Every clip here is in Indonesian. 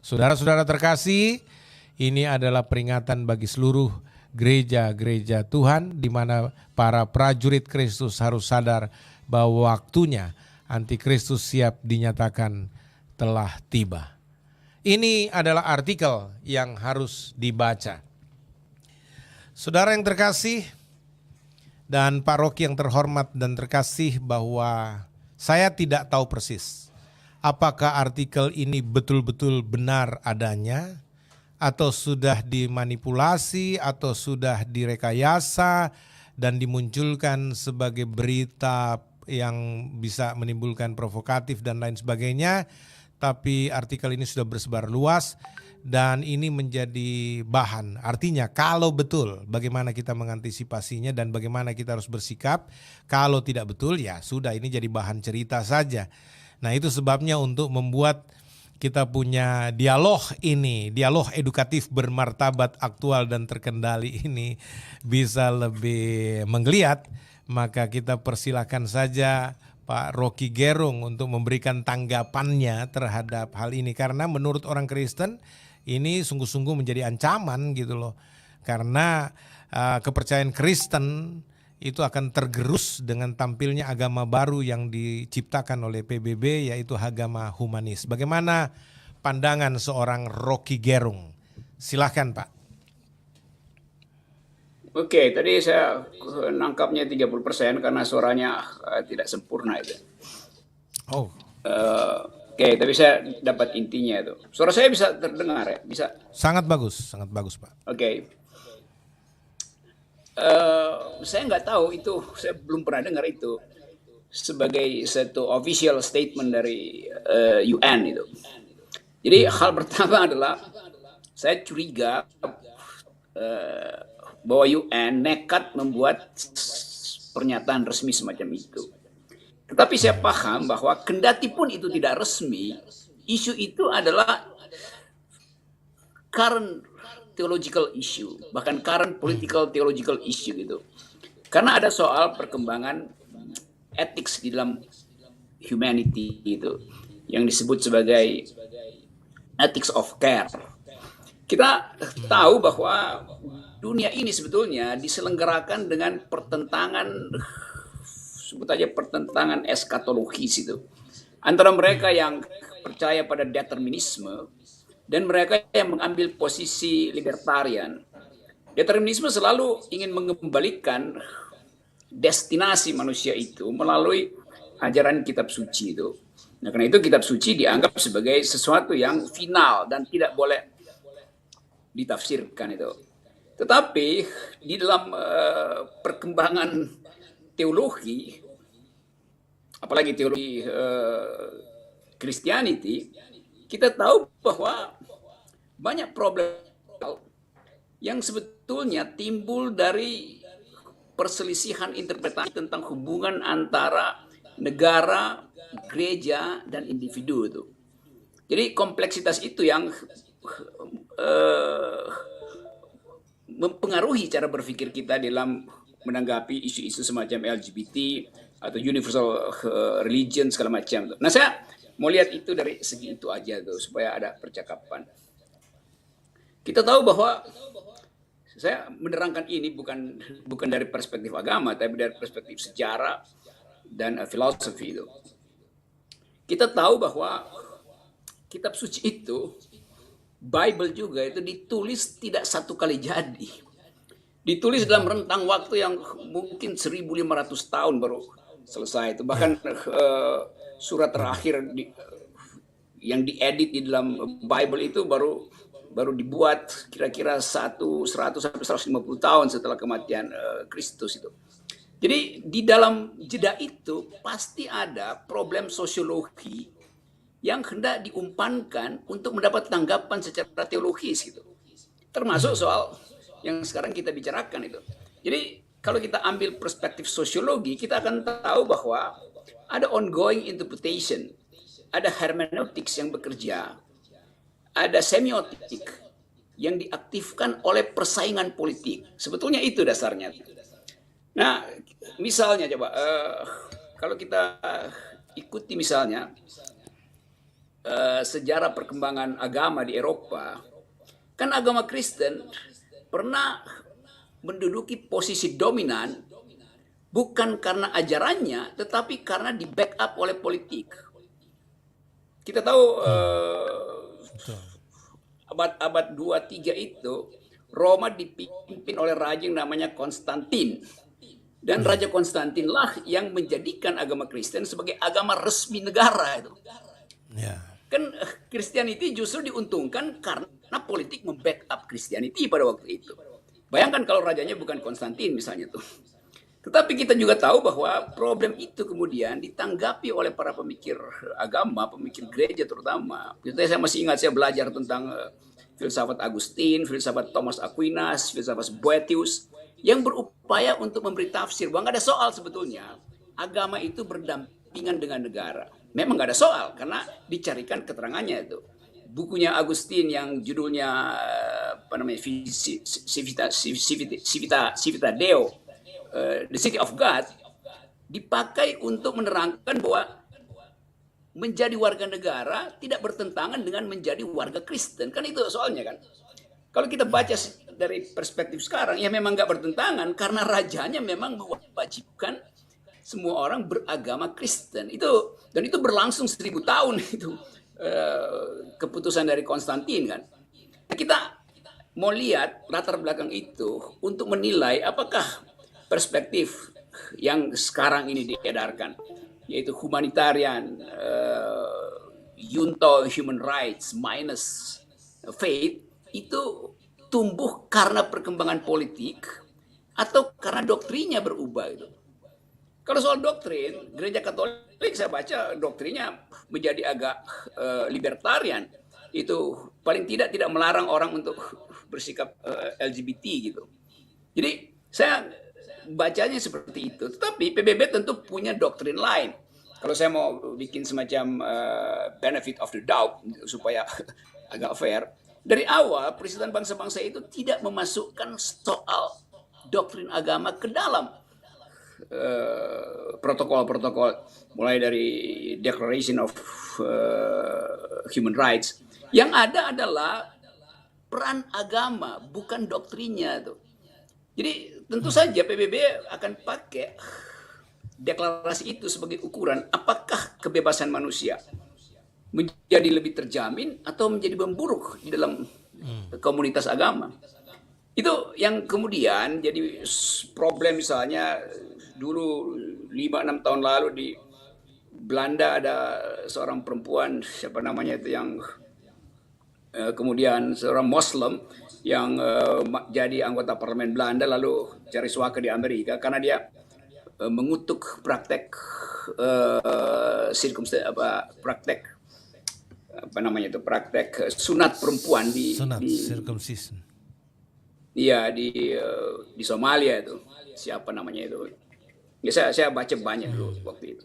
Saudara-saudara terkasih, ini adalah peringatan bagi seluruh gereja-gereja Tuhan di mana para prajurit Kristus harus sadar bahwa waktunya antikristus siap dinyatakan telah tiba. Ini adalah artikel yang harus dibaca. Saudara yang terkasih dan Pak Rocky yang terhormat dan terkasih, bahwa saya tidak tahu persis apakah artikel ini betul-betul benar adanya, atau sudah dimanipulasi, atau sudah direkayasa dan dimunculkan sebagai berita yang bisa menimbulkan provokatif dan lain sebagainya. Tapi artikel ini sudah bersebar luas dan ini menjadi bahan. Artinya kalau betul, bagaimana kita mengantisipasinya dan bagaimana kita harus bersikap. Kalau tidak betul, ya sudah, ini jadi bahan cerita saja. Nah, itu sebabnya untuk membuat kita punya dialog ini, dialog edukatif bermartabat, aktual dan terkendali ini bisa lebih menggeliat, maka kita persilakan saja Pak Rocky Gerung untuk memberikan tanggapannya terhadap hal ini. Karena menurut orang Kristen ini sungguh-sungguh menjadi ancaman gitu loh. Karena kepercayaan Kristen itu akan tergerus dengan tampilnya agama baru yang diciptakan oleh PBB, yaitu agama humanis. Bagaimana pandangan seorang Rocky Gerung? Silahkan Pak. Oke, tadi saya nangkapnya 30% karena suaranya tidak sempurna itu. Oh. Oke, tapi saya dapat intinya itu. Suara saya bisa terdengar ya? Bisa? Sangat bagus Pak. Oke. Saya nggak tahu itu, saya belum pernah dengar itu sebagai satu official statement dari UN itu. Jadi hal pertama adalah saya curiga bahwa UN nekat membuat pernyataan resmi semacam itu. Tetapi saya paham bahwa kendati pun itu tidak resmi, isu itu adalah current theological issue, bahkan current political theological issue gitu. Karena ada soal perkembangan ethics di dalam humanity itu, yang disebut sebagai ethics of care. Kita tahu bahwa dunia ini sebetulnya diselenggarakan dengan pertentangan, sebut aja pertentangan eskatologis itu, antara mereka yang percaya pada determinisme dan mereka yang mengambil posisi libertarian. Determinisme selalu ingin mengembalikan destinasi manusia itu melalui ajaran kitab suci itu. Nah, karena itu kitab suci dianggap sebagai sesuatu yang final dan tidak boleh ditafsirkan itu. Tetapi di dalam perkembangan teologi, apalagi teologi Christianity, kita tahu bahwa banyak problem yang sebetulnya timbul dari perselisihan interpretasi tentang hubungan antara negara, gereja, dan individu itu. Jadi kompleksitas itu yang mempengaruhi cara berpikir kita dalam menanggapi isu-isu semacam LGBT atau universal religion segala macam. Nah, saya mau lihat itu dari segi itu aja tuh supaya ada percakapan. Kita tahu bahwa saya menerangkan ini bukan dari perspektif agama, tapi dari perspektif sejarah dan filosofi itu. Kita tahu bahwa kitab suci itu, Bible juga itu ditulis tidak satu kali jadi. Ditulis dalam rentang waktu yang mungkin 1.500 tahun baru selesai itu. Bahkan surat terakhir yang diedit di dalam Bible itu baru dibuat kira-kira 100 sampai 150 tahun setelah kematian Kristus itu. Jadi di dalam jeda itu pasti ada problem sosiologi yang hendak diumpankan untuk mendapat tanggapan secara teologis gitu. Termasuk soal yang sekarang kita bicarakan itu. Jadi kalau kita ambil perspektif sosiologi, kita akan tahu bahwa ada ongoing interpretation, ada hermeneutics yang bekerja, ada semiotik yang diaktifkan oleh persaingan politik. Sebetulnya itu dasarnya. Nah, misalnya coba kalau kita ikuti misalnya sejarah perkembangan agama di Eropa, kan agama Kristen pernah menduduki posisi dominan bukan karena ajarannya, tetapi karena di backup oleh politik. Kita tahu abad 2-3 itu Roma dipimpin oleh raja yang namanya Konstantin. Dan Raja Konstantinlah yang menjadikan agama Kristen sebagai agama resmi negara itu. Ya. Kan Christianity justru diuntungkan karena politik membackup Christianity pada waktu itu. Bayangkan kalau rajanya bukan Konstantin misalnya tuh. Tetapi kita juga tahu bahwa problem itu kemudian ditanggapi oleh para pemikir agama, pemikir gereja terutama. Saya masih ingat saya belajar tentang filsafat Agustin, filsafat Thomas Aquinas, filsafat Boethius, yang berupaya untuk memberi tafsir bahwa nggak ada soal sebetulnya agama itu berdampingan dengan negara. Memang nggak ada soal karena dicarikan keterangannya itu. Bukunya Agustin yang judulnya apa namanya Civita Deo, The City of God, dipakai untuk menerangkan bahwa menjadi warga negara tidak bertentangan dengan menjadi warga Kristen. Kan itu soalnya kan. Kalau kita baca dari perspektif sekarang, ya memang nggak bertentangan karena rajanya memang mewajibkan semua orang beragama Kristen. Dan itu berlangsung 1000 tahun itu keputusan dari Konstantin kan. Kita mau lihat latar belakang itu untuk menilai apakah perspektif yang sekarang ini diedarkan, yaitu humanitarian, junto human rights minus faith, itu tumbuh karena perkembangan politik atau karena doktrinnya berubah itu. Kalau soal doktrin, gereja Katolik saya baca doktrinnya menjadi agak libertarian. Itu paling tidak melarang orang untuk bersikap LGBT gitu. Jadi saya bacanya seperti itu. Tetapi PBB tentu punya doktrin lain. Kalau saya mau bikin semacam benefit of the doubt supaya agak fair, dari awal Persatuan Bangsa-Bangsa itu tidak memasukkan soal doktrin agama ke dalam protokol-protokol, mulai dari Declaration of Human Rights. Yang ada adalah peran agama, bukan doktrinnya tuh. Jadi tentu saja PBB akan pakai deklarasi itu sebagai ukuran apakah kebebasan manusia menjadi lebih terjamin atau menjadi memburuk di dalam komunitas agama. Itu yang kemudian jadi problem. Misalnya dulu 5-6 tahun lalu di Belanda ada seorang perempuan, siapa namanya itu, yang kemudian seorang Muslim yang jadi anggota parlemen Belanda lalu cari suaka di Amerika karena dia mengutuk praktek praktek sunat perempuan di circumcision. Iya di Somalia itu. Siapa namanya itu? Ya, saya baca banyak dulu waktu itu.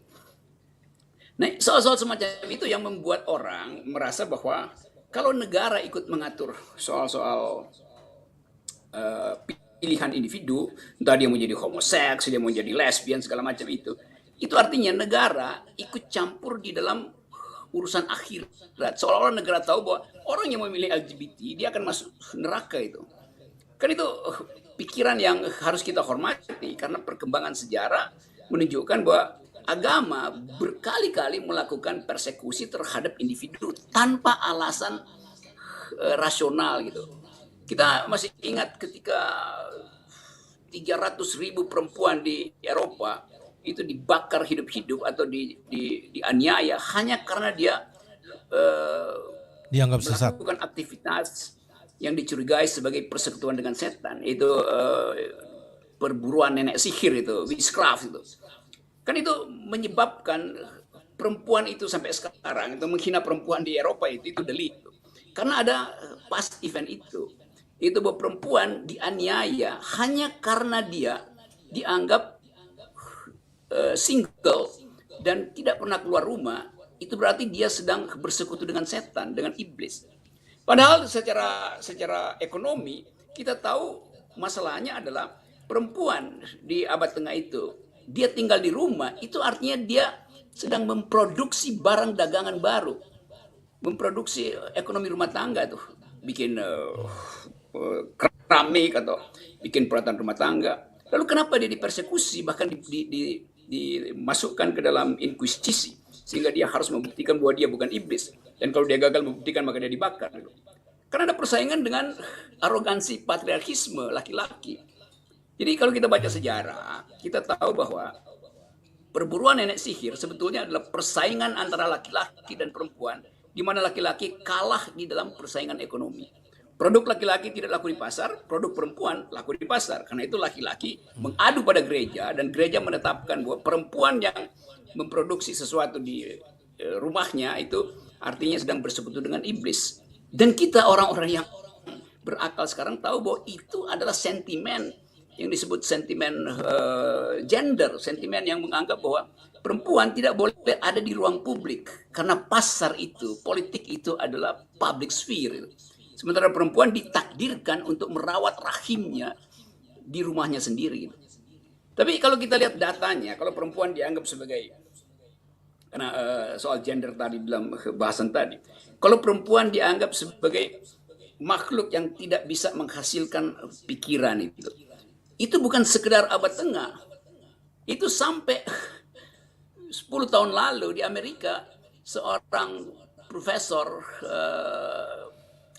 Nah, soal-soal semacam itu yang membuat orang merasa bahwa kalau negara ikut mengatur soal-soal pilihan individu, entah dia mau jadi homoseks, dia mau jadi lesbian, segala macam itu artinya negara ikut campur di dalam urusan akhirat. Seolah-olah negara tahu bahwa orang yang memilih LGBT dia akan masuk neraka itu. Kan itu pikiran yang harus kita hormati karena perkembangan sejarah menunjukkan bahwa agama berkali-kali melakukan persekusi terhadap individu tanpa alasan rasional gitu. Kita masih ingat ketika 300.000 perempuan di Eropa itu dibakar hidup-hidup atau dianiaya hanya karena dia dianggap sesat, melakukan aktivitas yang dicurigai sebagai persekutuan dengan setan. Itu perburuan nenek sihir, itu witchcraft itu. Kan itu menyebabkan perempuan itu sampai sekarang itu menghina perempuan di Eropa itu delik. Karena ada past event itu bahwa perempuan dianiaya hanya karena dia dianggap single dan tidak pernah keluar rumah. Itu berarti dia sedang bersekutu dengan setan, dengan iblis. Padahal secara ekonomi kita tahu masalahnya adalah perempuan di abad tengah itu dia tinggal di rumah, itu artinya dia sedang memproduksi barang dagangan baru. memproduksi ekonomi rumah tangga tuh, bikin keramik atau bikin peralatan rumah tangga. Lalu kenapa dia dipersekusi, bahkan dimasukkan ke dalam inkuisisi, sehingga dia harus membuktikan bahwa dia bukan iblis, dan kalau dia gagal membuktikan maka dia dibakar. Karena ada persaingan dengan arogansi patriarkisme laki-laki. Jadi kalau kita baca sejarah, kita tahu bahwa perburuan nenek sihir sebetulnya adalah persaingan antara laki-laki dan perempuan, di mana laki-laki kalah di dalam persaingan ekonomi. Produk laki-laki tidak laku di pasar, produk perempuan laku di pasar. Karena itu laki-laki mengadu pada gereja, dan gereja menetapkan bahwa perempuan yang memproduksi sesuatu di rumahnya itu artinya sedang bersekutu dengan iblis. Dan kita orang-orang yang berakal sekarang tahu bahwa itu adalah sentimen yang disebut sentimen gender, sentimen yang menganggap bahwa perempuan tidak boleh ada di ruang publik karena pasar itu, politik itu adalah public sphere. Sementara perempuan ditakdirkan untuk merawat rahimnya di rumahnya sendiri. Tapi kalau kita lihat datanya, kalau perempuan dianggap sebagai, karena soal gender tadi dalam bahasan tadi, kalau perempuan dianggap sebagai makhluk yang tidak bisa menghasilkan pikiran itu bukan sekedar abad tengah. Itu sampai 10 tahun lalu di Amerika, seorang profesor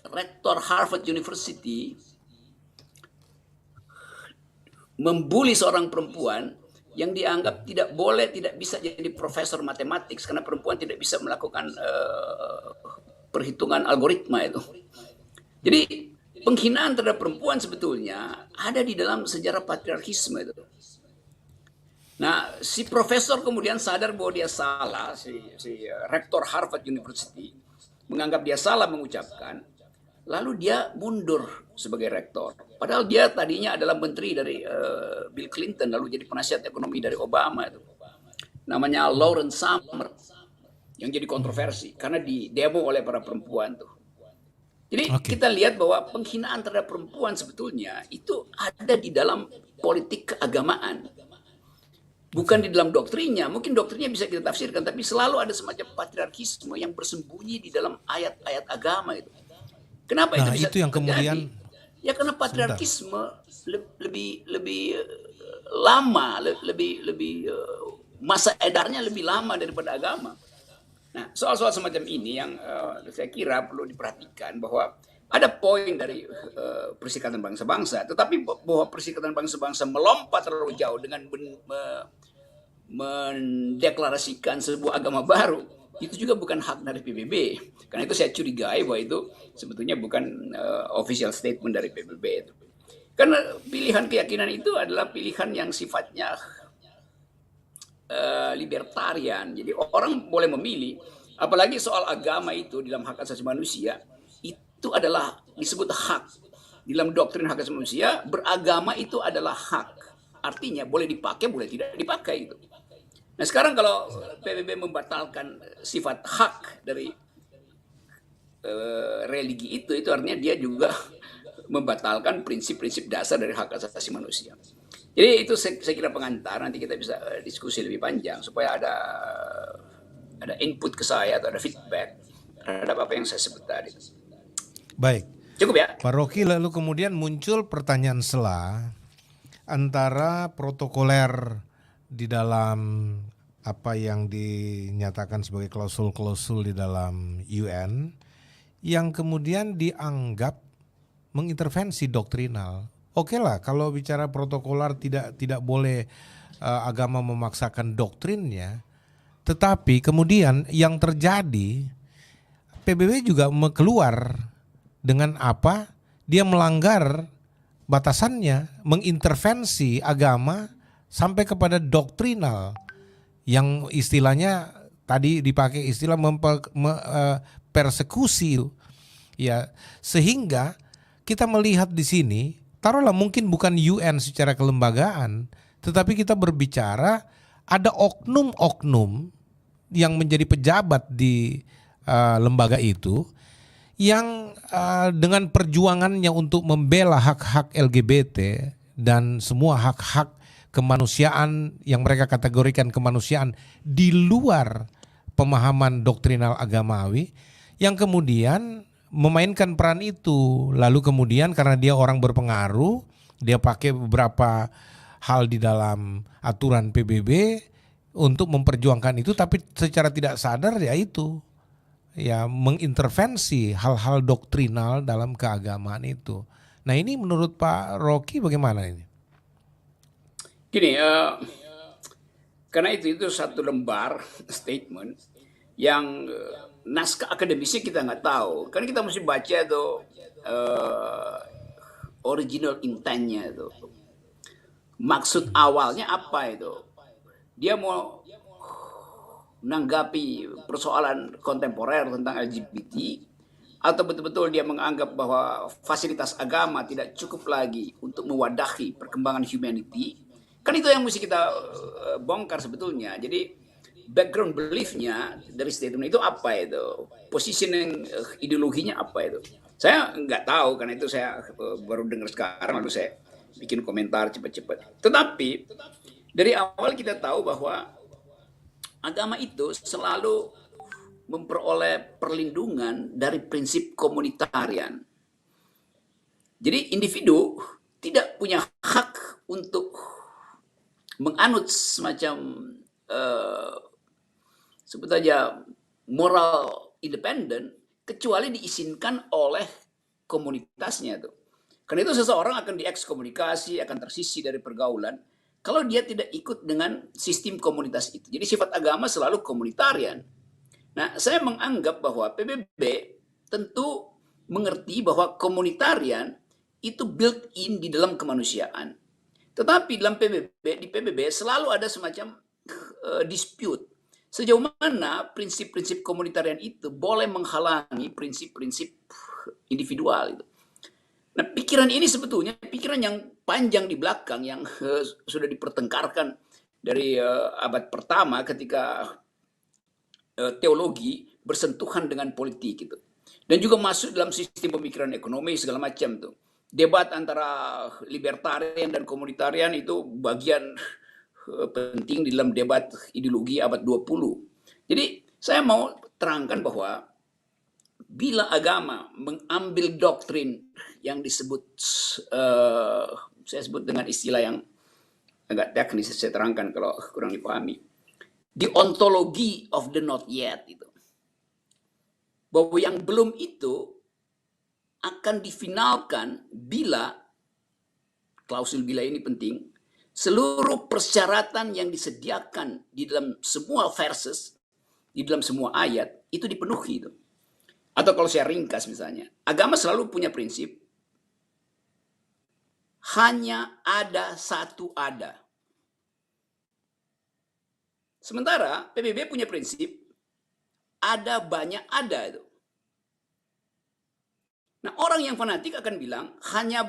rektor Harvard University membuli seorang perempuan yang dianggap tidak bisa jadi profesor matematik karena perempuan tidak bisa melakukan perhitungan algoritma itu. Jadi penghinaan terhadap perempuan sebetulnya ada di dalam sejarah patriarkisme itu. Nah, si profesor kemudian sadar bahwa dia salah, si rektor Harvard University menganggap dia salah mengucapkan, lalu dia mundur sebagai rektor. Padahal dia tadinya adalah menteri dari Bill Clinton, lalu jadi penasihat ekonomi dari Obama itu. Namanya Lawrence Summers, yang jadi kontroversi karena didemo oleh para perempuan tuh. Jadi kita lihat bahwa penghinaan terhadap perempuan sebetulnya itu ada di dalam politik keagamaan. Bukan di dalam doktrinnya, mungkin doktrinnya bisa kita tafsirkan, tapi selalu ada semacam patriarkisme yang bersembunyi di dalam ayat-ayat agama itu. Kenapa itu bisa itu yang kemudian ya karena patriarkisme lebih lama, lebih masa edarnya lebih lama daripada agama. Nah, soal-soal semacam ini yang saya kira perlu diperhatikan, bahwa ada poin dari Perserikatan Bangsa-Bangsa, tetapi bahwa Perserikatan Bangsa-Bangsa melompat terlalu jauh dengan mendeklarasikan sebuah agama baru, itu juga bukan hak dari PBB. Karena itu saya curigai bahwa itu sebetulnya bukan official statement dari PBB itu. Karena pilihan keyakinan itu adalah pilihan yang sifatnya libertarian. Jadi orang boleh memilih, apalagi soal agama itu di dalam hak asasi manusia, itu adalah disebut hak. Di dalam doktrin hak asasi manusia, beragama itu adalah hak. Artinya boleh dipakai, boleh tidak dipakai itu. Nah, sekarang kalau PBB membatalkan sifat hak dari religi itu artinya dia juga membatalkan prinsip-prinsip dasar dari hak asasi manusia. Jadi itu saya kira pengantar, nanti kita bisa diskusi lebih panjang supaya ada input ke saya atau ada feedback terhadap apa yang saya sebut tadi. Baik. Cukup ya? Pak Rocky, lalu kemudian muncul pertanyaan sela antara protokoler di dalam apa yang dinyatakan sebagai klausul-klausul di dalam UN yang kemudian dianggap mengintervensi doktrinal. Oke lah, kalau bicara protokoler tidak boleh agama memaksakan doktrinnya, tetapi kemudian yang terjadi PBB juga keluar dengan apa? Dia melanggar batasannya, mengintervensi agama sampai kepada doktrinal yang istilahnya tadi dipakai istilah persekusi ya, sehingga kita melihat di sini, taruhlah mungkin bukan UN secara kelembagaan, tetapi kita berbicara ada oknum-oknum yang menjadi pejabat di lembaga itu yang dengan perjuangannya untuk membela hak-hak LGBT dan semua hak-hak kemanusiaan yang mereka kategorikan kemanusiaan di luar pemahaman doktrinal agamawi, yang kemudian memainkan peran itu. Lalu kemudian karena dia orang berpengaruh, dia pakai beberapa hal di dalam aturan PBB untuk memperjuangkan itu, tapi secara tidak sadar ya itu, ya mengintervensi hal-hal doktrinal dalam keagamaan itu. Nah ini menurut Pak Rocky bagaimana ini? Gini, karena itu satu lembar statement yang naskah akademisnya kita nggak tahu. Karena kita mesti baca tuh original intentnya itu. Maksud awalnya apa itu? Dia mau menanggapi persoalan kontemporer tentang LGBT, atau betul-betul dia menganggap bahwa fasilitas agama tidak cukup lagi untuk mewadahi perkembangan humanity. Kan itu yang mesti kita bongkar sebetulnya. Jadi background beliefnya dari statement itu apa itu? Positioning ideologinya apa itu? Saya nggak tahu, karena itu saya baru dengar sekarang, lalu saya bikin komentar cepat-cepat. Tetapi dari awal kita tahu bahwa agama itu selalu memperoleh perlindungan dari prinsip komunitarian. Jadi individu tidak punya hak untuk menganut semacam sebut saja moral independen kecuali diizinkan oleh komunitasnya tuh. Karena itu seseorang akan diekskomunikasi, akan tersisi dari pergaulan kalau dia tidak ikut dengan sistem komunitas itu. Jadi sifat agama selalu komunitarian. Nah, saya menganggap bahwa PBB tentu mengerti bahwa komunitarian itu built in di dalam kemanusiaan. Tetapi dalam di PBB selalu ada semacam dispute. Sejauh mana prinsip-prinsip komunitarian itu boleh menghalangi prinsip-prinsip individual itu. Nah, pikiran ini sebetulnya pikiran yang panjang di belakang yang sudah dipertengkarkan dari abad pertama ketika teologi bersentuhan dengan politik gitu. Dan juga masuk dalam sistem pemikiran ekonomi segala macam tuh. Debat antara libertarian dan komunitarian itu bagian penting di dalam debat ideologi abad 20. Jadi saya mau terangkan bahwa bila agama mengambil doktrin yang disebut, saya sebut dengan istilah yang agak teknis, saya terangkan kalau kurang dipahami, the ontology of the not yet itu, bahwa yang belum itu akan difinalkan bila, klausul bila ini penting, seluruh persyaratan yang disediakan di dalam semua verses, di dalam semua ayat itu dipenuhi itu. Atau kalau saya ringkas misalnya, agama selalu punya prinsip hanya ada satu ada. Sementara PBB punya prinsip ada banyak ada itu. Nah, orang yang fanatik akan bilang hanya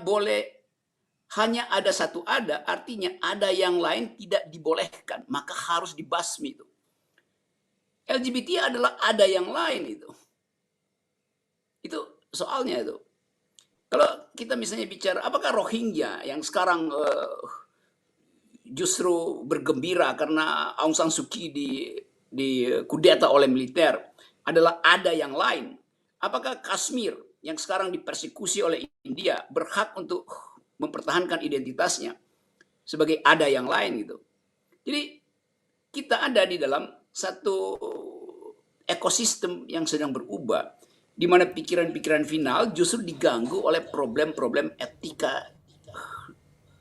ada satu ada, artinya ada yang lain tidak dibolehkan, maka harus dibasmi itu. LGBT adalah ada yang lain itu. Itu soalnya itu. Kalau kita misalnya bicara apakah Rohingya yang sekarang justru bergembira karena Aung San Suu Kyi di kudeta oleh militer adalah ada yang lain. Apakah Kashmir yang sekarang dipersekusi oleh India berhak untuk mempertahankan identitasnya sebagai ada yang lain gitu. Jadi kita ada di dalam satu ekosistem yang sedang berubah, di mana pikiran-pikiran final justru diganggu oleh problem-problem etika,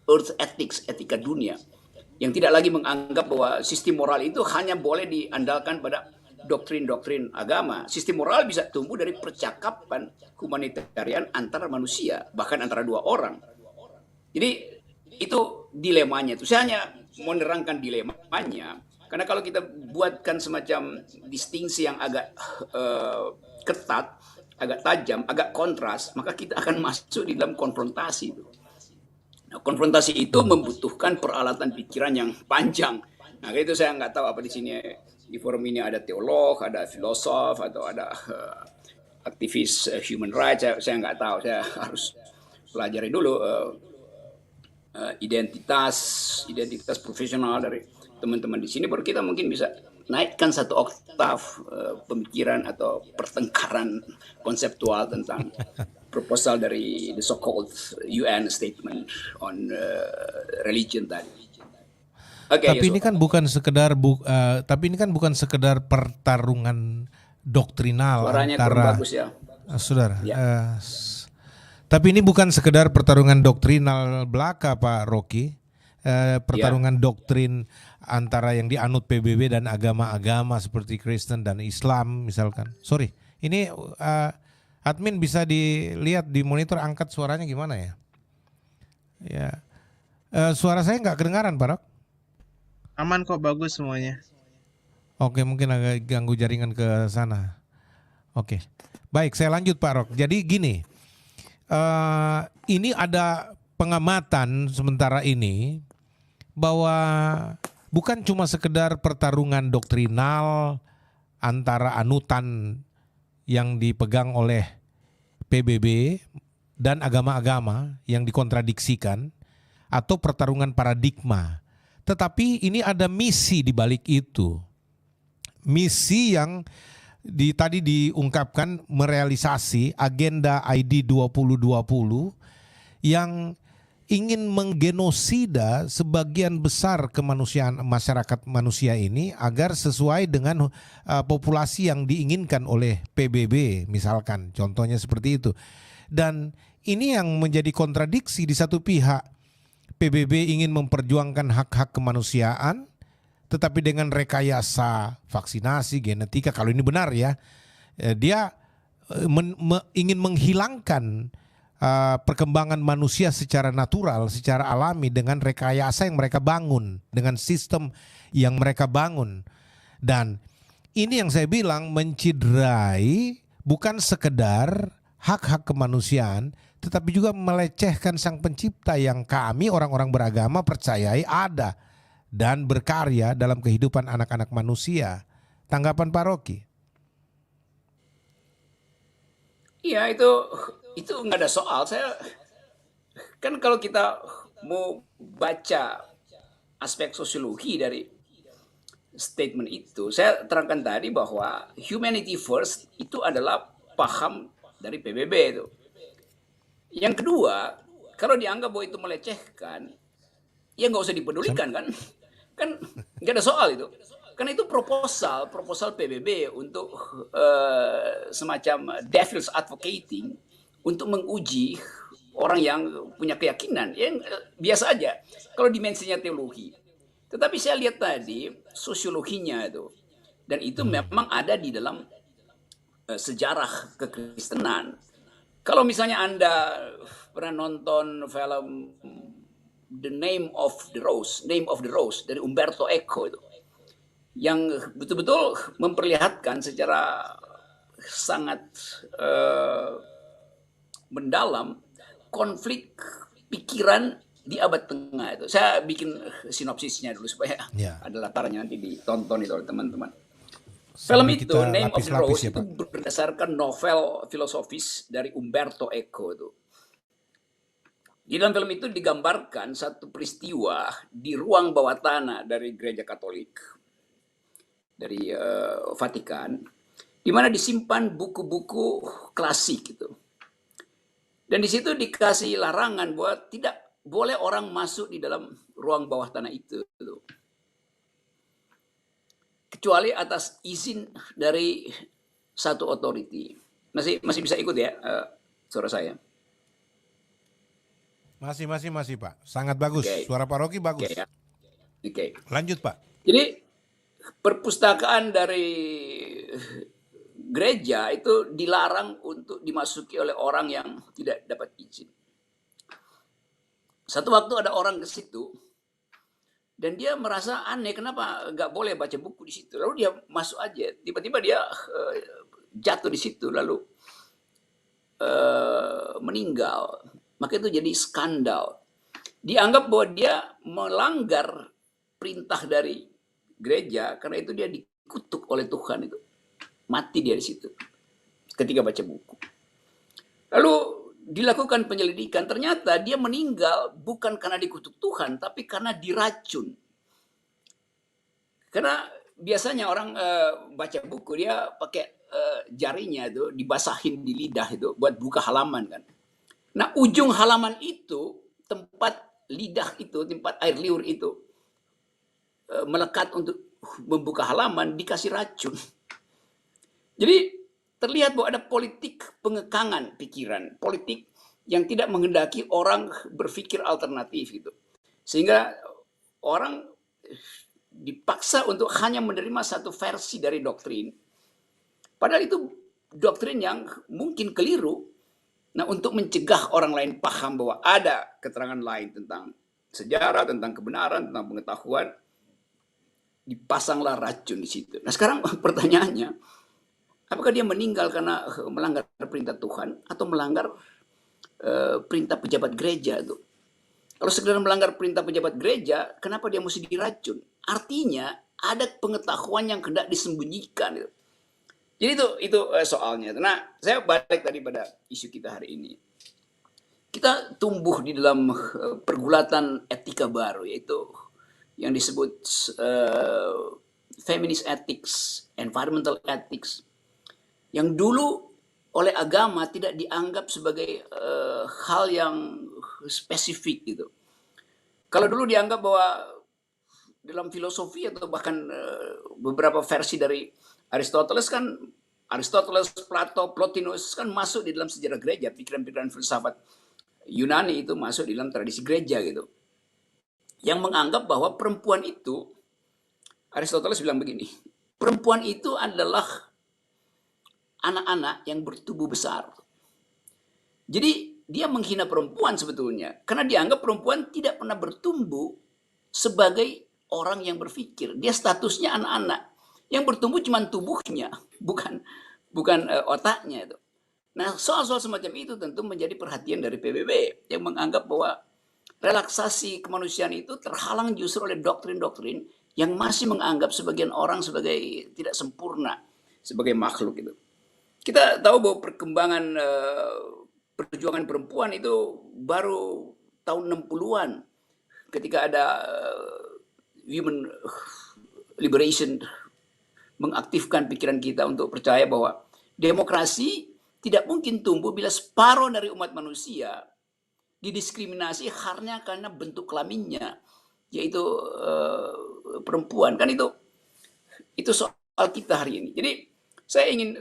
earth ethics, etika dunia, yang tidak lagi menganggap bahwa sistem moral itu hanya boleh diandalkan pada doktrin-doktrin agama. Sistem moral bisa tumbuh dari percakapan humanitarian antar manusia, bahkan antara dua orang. Jadi itu dilemanya. Itu saya hanya menerangkan dilemanya, karena kalau kita buatkan semacam distingsi yang agak ketat, agak tajam, agak kontras, maka kita akan masuk di dalam konfrontasi. Nah, konfrontasi itu membutuhkan peralatan pikiran yang panjang. Nah, itu saya nggak tahu apa di sini, di forum ini ada teolog, ada filosof, atau ada aktivis human rights. Saya nggak tahu. Saya harus pelajari dulu identitas profesional dari teman-teman di sini, baru kita mungkin bisa naikkan satu oktav pemikiran atau pertengkaran konseptual tentang proposal dari the so-called UN statement on religion tadi. Oke, Tapi ini Yusuf. kan bukan sekedar tapi ini kan bukan sekedar pertarungan doktrinal Suaranya kurang antara bagus ya. saudara. Ya. Tapi ini bukan sekedar pertarungan doktrinal belaka, Pak Rocky. Pertarungan doktrin antara yang dianut PBB dan agama-agama seperti Kristen dan Islam misalkan. Sorry, ini admin bisa dilihat di monitor angkat suaranya gimana ya? Ya, suara saya nggak kedengaran, Pak Rock? Aman kok, bagus semuanya. Oke, mungkin agak ganggu jaringan ke sana. Oke, baik, saya lanjut Pak Rock. Jadi gini, ini ada pengamatan sementara ini bahwa bukan cuma sekedar pertarungan doktrinal antara anutan yang dipegang oleh PBB dan agama-agama yang dikontradiksikan atau pertarungan paradigma. Tetapi ini ada misi di balik itu. Misi yang tadi diungkapkan merealisasi agenda ID 2020 yang ingin menggenosida sebagian besar kemanusiaan masyarakat manusia ini agar sesuai dengan populasi yang diinginkan oleh PBB misalkan, contohnya seperti itu. Dan ini yang menjadi kontradiksi. Di satu pihak PBB ingin memperjuangkan hak-hak kemanusiaan, tetapi dengan rekayasa vaksinasi, genetika, kalau ini benar ya, dia ingin menghilangkan perkembangan manusia secara natural, secara alami dengan rekayasa yang mereka bangun, dengan sistem yang mereka bangun. Dan ini yang saya bilang menciderai bukan sekedar hak-hak kemanusiaan, tetapi juga melecehkan Sang Pencipta yang kami orang-orang beragama percayai ada dan berkarya dalam kehidupan anak-anak manusia. Tanggapan Pak Rocky? Iya, itu nggak ada soal. Saya kan kalau kita mau baca aspek sosiologi dari statement itu, saya terangkan tadi bahwa humanity first itu adalah paham dari PBB itu. Yang kedua, kalau dianggap bahwa itu melecehkan, ya nggak usah dipedulikan kan? Kan nggak ada soal itu. Karena itu proposal PBB untuk semacam devil's advocating untuk menguji orang yang punya keyakinan. Yang biasa aja kalau dimensinya teologi. Tetapi saya lihat tadi sosiologinya itu. Dan itu memang ada di dalam sejarah kekristenan. Kalau misalnya Anda pernah nonton film The Name of the Rose dari Umberto Eco itu, yang betul-betul memperlihatkan secara sangat mendalam konflik pikiran di abad tengah itu. Saya bikin sinopsisnya dulu supaya ada latarnya nanti ditonton itu oleh teman-teman. Film itu, Name of the Rose, itu berdasarkan novel filosofis dari Umberto Eco itu. Di dalam film itu digambarkan satu peristiwa di ruang bawah tanah dari gereja Katolik, dari Vatikan, di mana disimpan buku-buku klasik itu. Dan di situ dikasih larangan bahwa tidak boleh orang masuk di dalam ruang bawah tanah itu. Kecuali atas izin dari satu authority. Masih bisa ikut ya suara saya? Masih Pak. Sangat bagus. Okay. Suara Pak Rocky bagus. Okay, ya. Okay. Lanjut Pak. Jadi perpustakaan dari gereja itu dilarang untuk dimasuki oleh orang yang tidak dapat izin. Satu waktu ada orang ke situ dan dia merasa aneh, kenapa nggak boleh baca buku di situ. Lalu dia masuk aja, tiba-tiba dia jatuh di situ lalu meninggal. Maka itu jadi skandal. Dianggap bahwa dia melanggar perintah dari gereja karena itu dia dikutuk oleh Tuhan itu. Mati dia di situ ketika baca buku. Lalu dilakukan penyelidikan, ternyata dia meninggal bukan karena dikutuk Tuhan, tapi karena diracun. Karena biasanya orang baca buku dia pakai jarinya itu dibasahin di lidah itu buat buka halaman kan. Nah, ujung halaman itu, tempat lidah itu, tempat air liur itu melekat untuk membuka halaman dikasih racun. Jadi terlihat bahwa ada politik pengekangan pikiran, politik yang tidak menghendaki orang berpikir alternatif gitu. Sehingga orang dipaksa untuk hanya menerima satu versi dari doktrin. Padahal itu doktrin yang mungkin keliru. Nah, untuk mencegah orang lain paham bahwa ada keterangan lain tentang sejarah, tentang kebenaran, tentang pengetahuan, dipasanglah racun di situ. Nah, sekarang pertanyaannya, apakah dia meninggal karena melanggar perintah Tuhan atau melanggar perintah pejabat gereja itu? Kalau sekedar melanggar perintah pejabat gereja, kenapa dia mesti diracun? Artinya ada pengetahuan yang hendak disembunyikan itu. Jadi itu soalnya. Nah, saya balik tadi pada isu kita hari ini. Kita tumbuh di dalam pergulatan etika baru, yaitu yang disebut feminist ethics, environmental ethics, yang dulu oleh agama tidak dianggap sebagai hal yang spesifik gitu. Kalau dulu dianggap bahwa dalam filosofi atau bahkan beberapa versi dari Aristoteles, Plato, Plotinus kan masuk di dalam sejarah gereja, pikiran-pikiran filsafat Yunani itu masuk di dalam tradisi gereja gitu. Yang menganggap bahwa perempuan itu, Aristoteles bilang begini, perempuan itu adalah anak-anak yang bertubuh besar. Jadi dia menghina perempuan sebetulnya, karena dianggap perempuan tidak pernah bertumbuh sebagai orang yang berpikir. Dia statusnya anak-anak. Yang bertumbuh cuma tubuhnya, bukan otaknya itu. Nah, soal-soal semacam itu tentu menjadi perhatian dari PBB yang menganggap bahwa relaksasi kemanusiaan itu terhalang justru oleh doktrin-doktrin yang masih menganggap sebagian orang sebagai tidak sempurna sebagai makhluk itu. Kita tahu bahwa perkembangan perjuangan perempuan itu baru tahun 60-an ketika ada women liberation mengaktifkan pikiran kita untuk percaya bahwa demokrasi tidak mungkin tumbuh bila separuh dari umat manusia didiskriminasi hanya karena bentuk kelaminnya, yaitu perempuan. Kan itu soal kita hari ini. Jadi saya ingin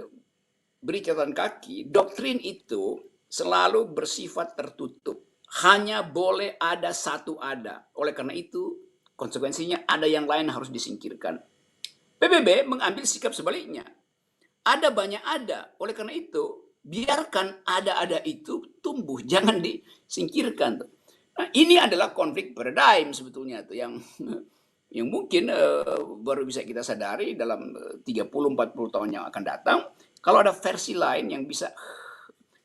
beri catatan kaki, doktrin itu selalu bersifat tertutup. Hanya boleh ada satu ada. Oleh karena itu, konsekuensinya ada yang lain harus disingkirkan. PBB mengambil sikap sebaliknya. Ada banyak ada. Oleh karena itu, biarkan ada-ada itu tumbuh. Jangan disingkirkan. Nah, ini adalah konflik paradigm sebetulnya tuh yang mungkin baru bisa kita sadari dalam 30-40 tahun yang akan datang. Kalau ada versi lain yang bisa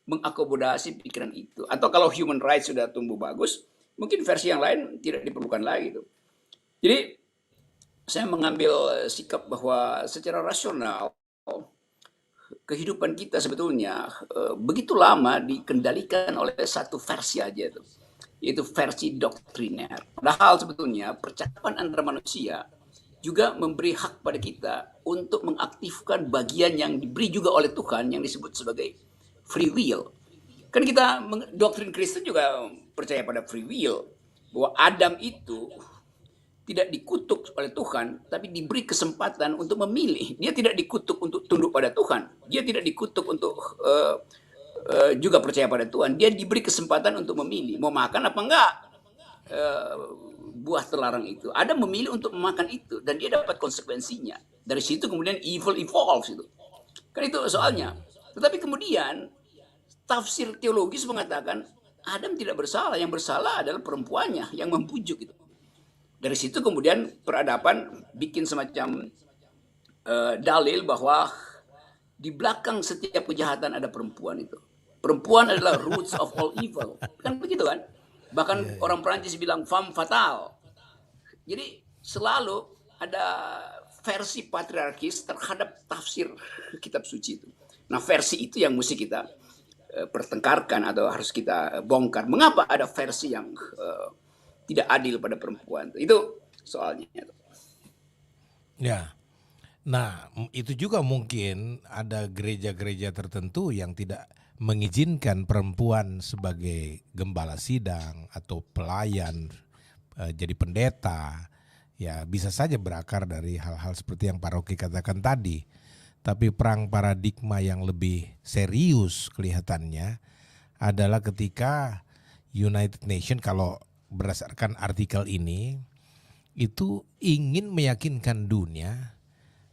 mengakomodasi pikiran itu. Atau kalau human rights sudah tumbuh bagus, mungkin versi yang lain tidak diperlukan lagi tuh. Jadi saya mengambil sikap bahwa secara rasional kehidupan kita sebetulnya begitu lama dikendalikan oleh satu versi aja itu, yaitu versi doktriner. Padahal sebetulnya percakapan antara manusia juga memberi hak pada kita untuk mengaktifkan bagian yang diberi juga oleh Tuhan yang disebut sebagai free will. Kan kita doktrin Kristen juga percaya pada free will, bahwa Adam itu tidak dikutuk oleh Tuhan, tapi diberi kesempatan untuk memilih. Dia tidak dikutuk untuk tunduk pada Tuhan. Dia tidak dikutuk untuk juga percaya pada Tuhan. Dia diberi kesempatan untuk memilih. Mau makan apa enggak buah terlarang itu. Adam memilih untuk memakan itu. Dan dia dapat konsekuensinya. Dari situ kemudian evil evolves itu. Kan itu soalnya. Tetapi kemudian tafsir teologis mengatakan Adam tidak bersalah. Yang bersalah adalah perempuannya yang membujuk itu. Dari situ kemudian peradaban bikin semacam dalil bahwa di belakang setiap kejahatan ada perempuan itu. Perempuan adalah roots of all evil. Kan begitu kan? Bahkan orang Perancis bilang femme fatale. Jadi selalu ada versi patriarkis terhadap tafsir kitab suci itu. Nah, versi itu yang mesti kita pertengkarkan atau harus kita bongkar. Mengapa ada versi yang tidak adil pada perempuan? Itu soalnya. Ya. Nah, itu juga mungkin ada gereja-gereja tertentu yang tidak mengizinkan perempuan sebagai gembala sidang atau pelayan, jadi pendeta. Ya, bisa saja berakar dari hal-hal seperti yang Pak Rocky katakan tadi. Tapi perang paradigma yang lebih serius kelihatannya adalah ketika United Nations, kalau berdasarkan artikel ini, itu ingin meyakinkan dunia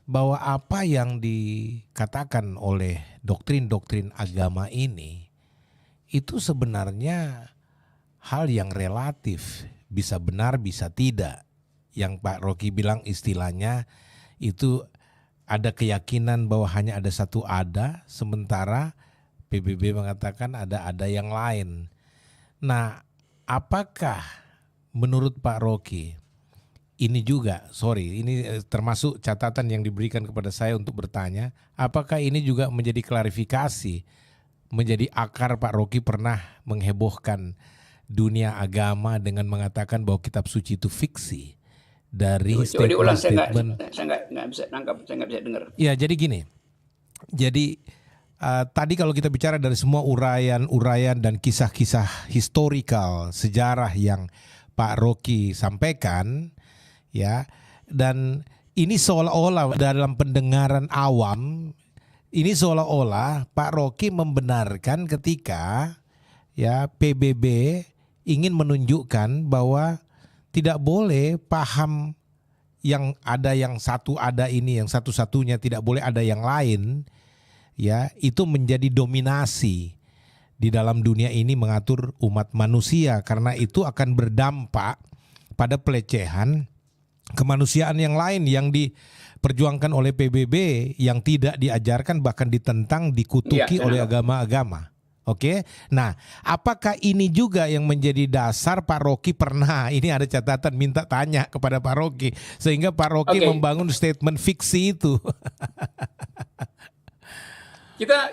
bahwa apa yang dikatakan oleh doktrin-doktrin agama ini itu sebenarnya hal yang relatif, bisa benar bisa tidak. Yang Pak Rocky bilang istilahnya itu ada keyakinan bahwa hanya ada satu ada, sementara PBB mengatakan ada yang lain. Nah, apakah menurut Pak Rocky ini juga, ini termasuk catatan yang diberikan kepada saya untuk bertanya, apakah ini juga menjadi klarifikasi, menjadi akar Pak Rocky pernah menghebohkan dunia agama dengan mengatakan bahwa kitab suci itu fiksi dari statement-statement. Saya nggak bisa nangkap, saya nggak bisa dengar. Ya, jadi gini, jadi tadi kalau kita bicara dari semua uraian dan kisah-kisah historikal sejarah yang Pak Rocky sampaikan, ya, dan ini seolah-olah dalam pendengaran awam, ini seolah-olah Pak Rocky membenarkan ketika ya PBB ingin menunjukkan bahwa tidak boleh paham yang satu ada ini, yang satu-satunya, tidak boleh ada yang lain, ya, itu menjadi dominasi di dalam dunia ini mengatur umat manusia, karena itu akan berdampak pada pelecehan kemanusiaan yang lain yang diperjuangkan oleh PBB, yang tidak diajarkan, bahkan ditentang, dikutuki oleh agama-agama. Oke, nah apakah ini juga yang menjadi dasar Pak Rocky pernah, ini ada catatan minta tanya kepada Pak Rocky, sehingga Pak Rocky membangun statement fiksi itu.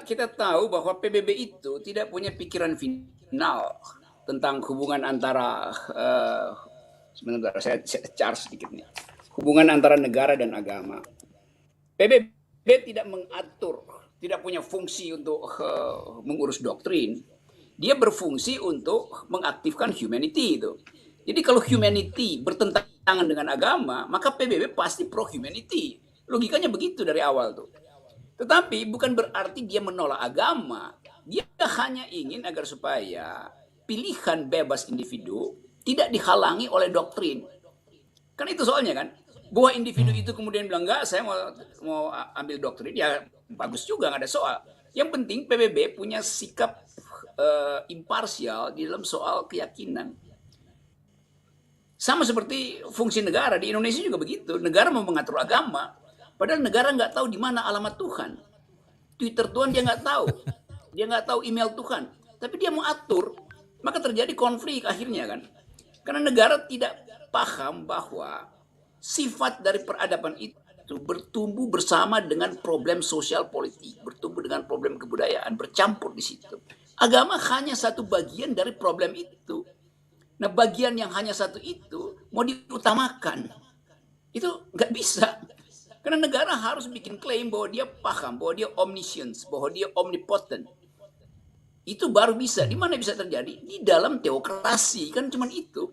Kita tahu bahwa PBB itu tidak punya pikiran final tentang hubungan antara sebentar, saya charge sedikit nih. Hubungan antara negara dan agama. PBB tidak mengatur, tidak punya fungsi untuk mengurus doktrin. Dia berfungsi untuk mengaktifkan humanity itu. Jadi kalau humanity bertentangan dengan agama, maka PBB pasti pro humanity. Logikanya begitu dari awal tuh. Tetapi bukan berarti dia menolak agama. Dia hanya ingin agar supaya pilihan bebas individu tidak dihalangi oleh doktrin. Kan itu soalnya kan. Bahwa individu itu kemudian bilang, enggak, saya mau ambil doktrin, ya bagus juga, nggak ada soal. Yang penting PBB punya sikap imparsial di dalam soal keyakinan. Sama seperti fungsi negara, di Indonesia juga begitu. Negara mau mengatur agama, padahal negara nggak tahu di mana alamat Tuhan. Twitter Tuhan dia nggak tahu. Dia nggak tahu email Tuhan. Tapi dia mau atur, maka terjadi konflik akhirnya kan. Karena negara tidak paham bahwa sifat dari peradaban itu bertumbuh bersama dengan problem sosial politik, bertumbuh dengan problem kebudayaan, bercampur di situ. Agama hanya satu bagian dari problem itu. Nah, bagian yang hanya satu itu mau diutamakan, itu nggak bisa. Karena negara harus bikin klaim bahwa dia paham, bahwa dia omniscience, bahwa dia omnipotent. Itu baru bisa. Di mana bisa terjadi? Di dalam teokrasi, kan cuman itu.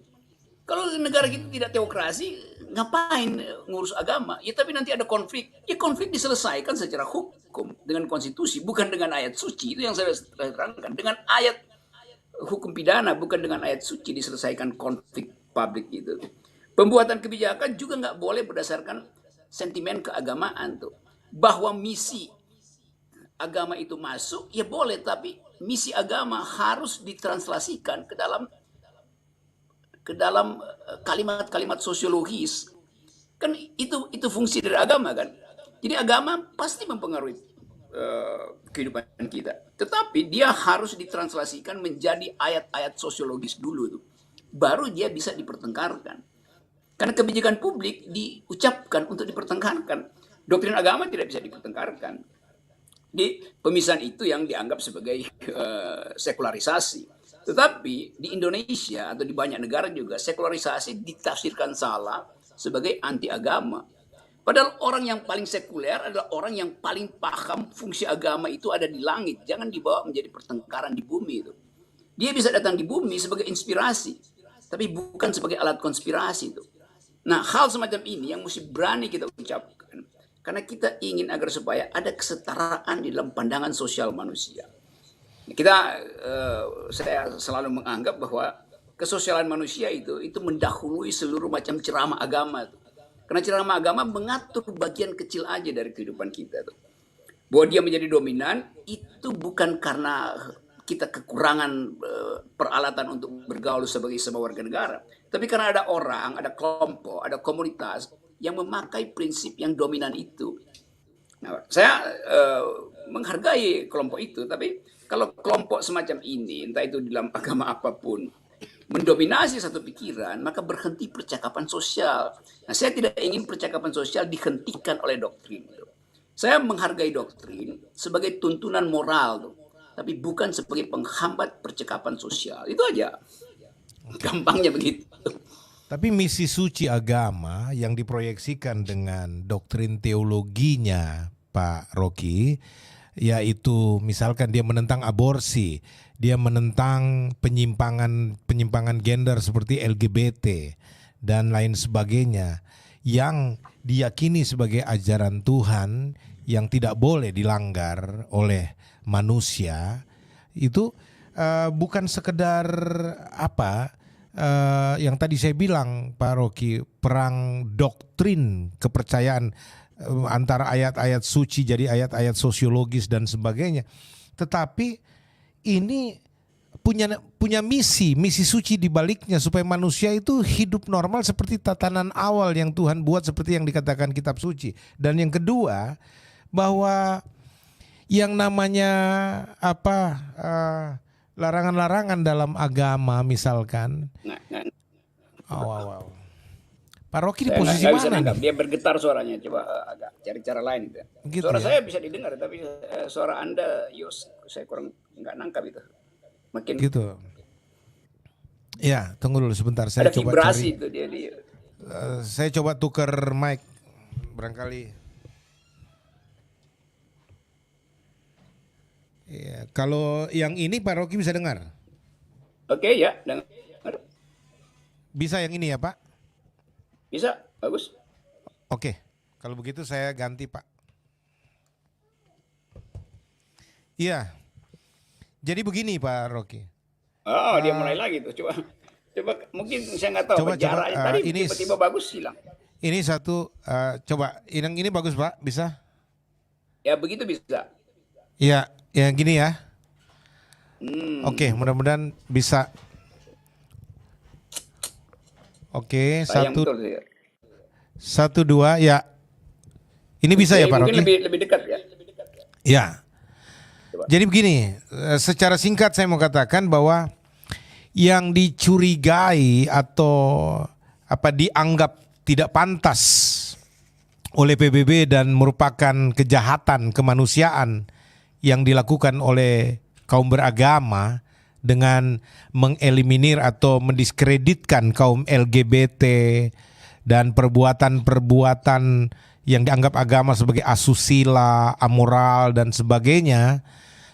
Kalau negara kita tidak teokrasi, ngapain ngurus agama? Ya tapi nanti ada konflik. Ya konflik diselesaikan secara hukum dengan konstitusi, bukan dengan ayat suci. Itu yang saya terangkan. Dengan ayat hukum pidana, bukan dengan ayat suci diselesaikan konflik publik itu. Pembuatan kebijakan juga nggak boleh berdasarkan sentimen keagamaan tuh. Bahwa misi agama itu masuk, ya boleh, tapi misi agama harus ditranslasikan ke dalam kalimat-kalimat sosiologis. Kan itu fungsi dari agama kan. Jadi agama pasti mempengaruhi kehidupan kita. Tetapi dia harus ditranslasikan menjadi ayat-ayat sosiologis dulu tuh. Baru dia bisa dipertengkarkan. Karena kebijakan publik diucapkan untuk dipertengkarkan. Doktrin agama tidak bisa dipertengkarkan. Di pemisahan itu yang dianggap sebagai sekularisasi. Tetapi di Indonesia atau di banyak negara juga sekularisasi ditafsirkan salah sebagai anti agama. Padahal orang yang paling sekuler adalah orang yang paling paham fungsi agama itu ada di langit. Jangan dibawa menjadi pertengkaran di bumi itu. Dia bisa datang di bumi sebagai inspirasi, tapi bukan sebagai alat konspirasi itu. Nah, hal semacam ini yang mesti berani kita ucapkan. Karena kita ingin agar supaya ada kesetaraan di dalam pandangan sosial manusia. Saya selalu menganggap bahwa kesosialan manusia itu mendahului seluruh macam ceramah agama. Karena ceramah agama mengatur bagian kecil aja dari kehidupan kita. Bahwa dia menjadi dominan itu bukan karena kita kekurangan peralatan untuk bergaul sebagai sebuah warga negara. Tapi karena ada orang, ada kelompok, ada komunitas yang memakai prinsip yang dominan itu. Nah, saya menghargai kelompok itu, tapi kalau kelompok semacam ini, entah itu dalam agama apapun, mendominasi satu pikiran, maka berhenti percakapan sosial. Nah, saya tidak ingin percakapan sosial dihentikan oleh doktrin. Saya menghargai doktrin sebagai tuntunan moral, tapi bukan sebagai penghambat percakapan sosial. Itu aja. Gampangnya begitu. Tapi misi suci agama yang diproyeksikan dengan doktrin teologinya Pak Rocky, yaitu misalkan dia menentang aborsi, dia menentang penyimpangan gender seperti LGBT dan lain sebagainya, yang diyakini sebagai ajaran Tuhan yang tidak boleh dilanggar oleh manusia, itu bukan sekedar yang tadi saya bilang Pak Rocky, perang doktrin kepercayaan antara ayat-ayat suci jadi ayat-ayat sosiologis dan sebagainya. Tetapi ini punya misi suci di baliknya supaya manusia itu hidup normal seperti tatanan awal yang Tuhan buat, seperti yang dikatakan kitab suci. Dan yang kedua, bahwa yang namanya larangan-larangan dalam agama misalkan. Pak Rocky di posisi mana nih? Dia bergetar suaranya, coba agak cari cara lain. Gitu suara saya bisa didengar, tapi suara Anda, saya kurang nggak nangkap itu. Makin gitu. Ya, tunggu dulu sebentar. Saya ada coba vibrasi cari. Itu dia. Saya coba tuker mic, barangkali. Ya, kalau yang ini Pak Rocky bisa dengar? Oke, ya, dengar. Bisa yang ini ya Pak? Bisa, bagus. Oke, kalau begitu saya ganti Pak. Iya, jadi begini Pak Rocky. Oh, dia mulai lagi tuh. Coba mungkin saya nggak tahu jaraknya tadi ini tiba-tiba bagus hilang. Ini satu, coba yang ini bagus Pak, bisa? Ya begitu bisa. Iya. Ya gini ya. Oke, mudah-mudahan bisa. Oke, satu dua ya. Ini bisa ya Pak Rocky? Mungkin lebih dekat ya. Ya. Jadi begini, secara singkat saya mau katakan bahwa yang dicurigai atau dianggap tidak pantas oleh PBB dan merupakan kejahatan kemanusiaan yang dilakukan oleh kaum beragama dengan mengeliminir atau mendiskreditkan kaum LGBT dan perbuatan-perbuatan yang dianggap agama sebagai asusila, amoral dan sebagainya,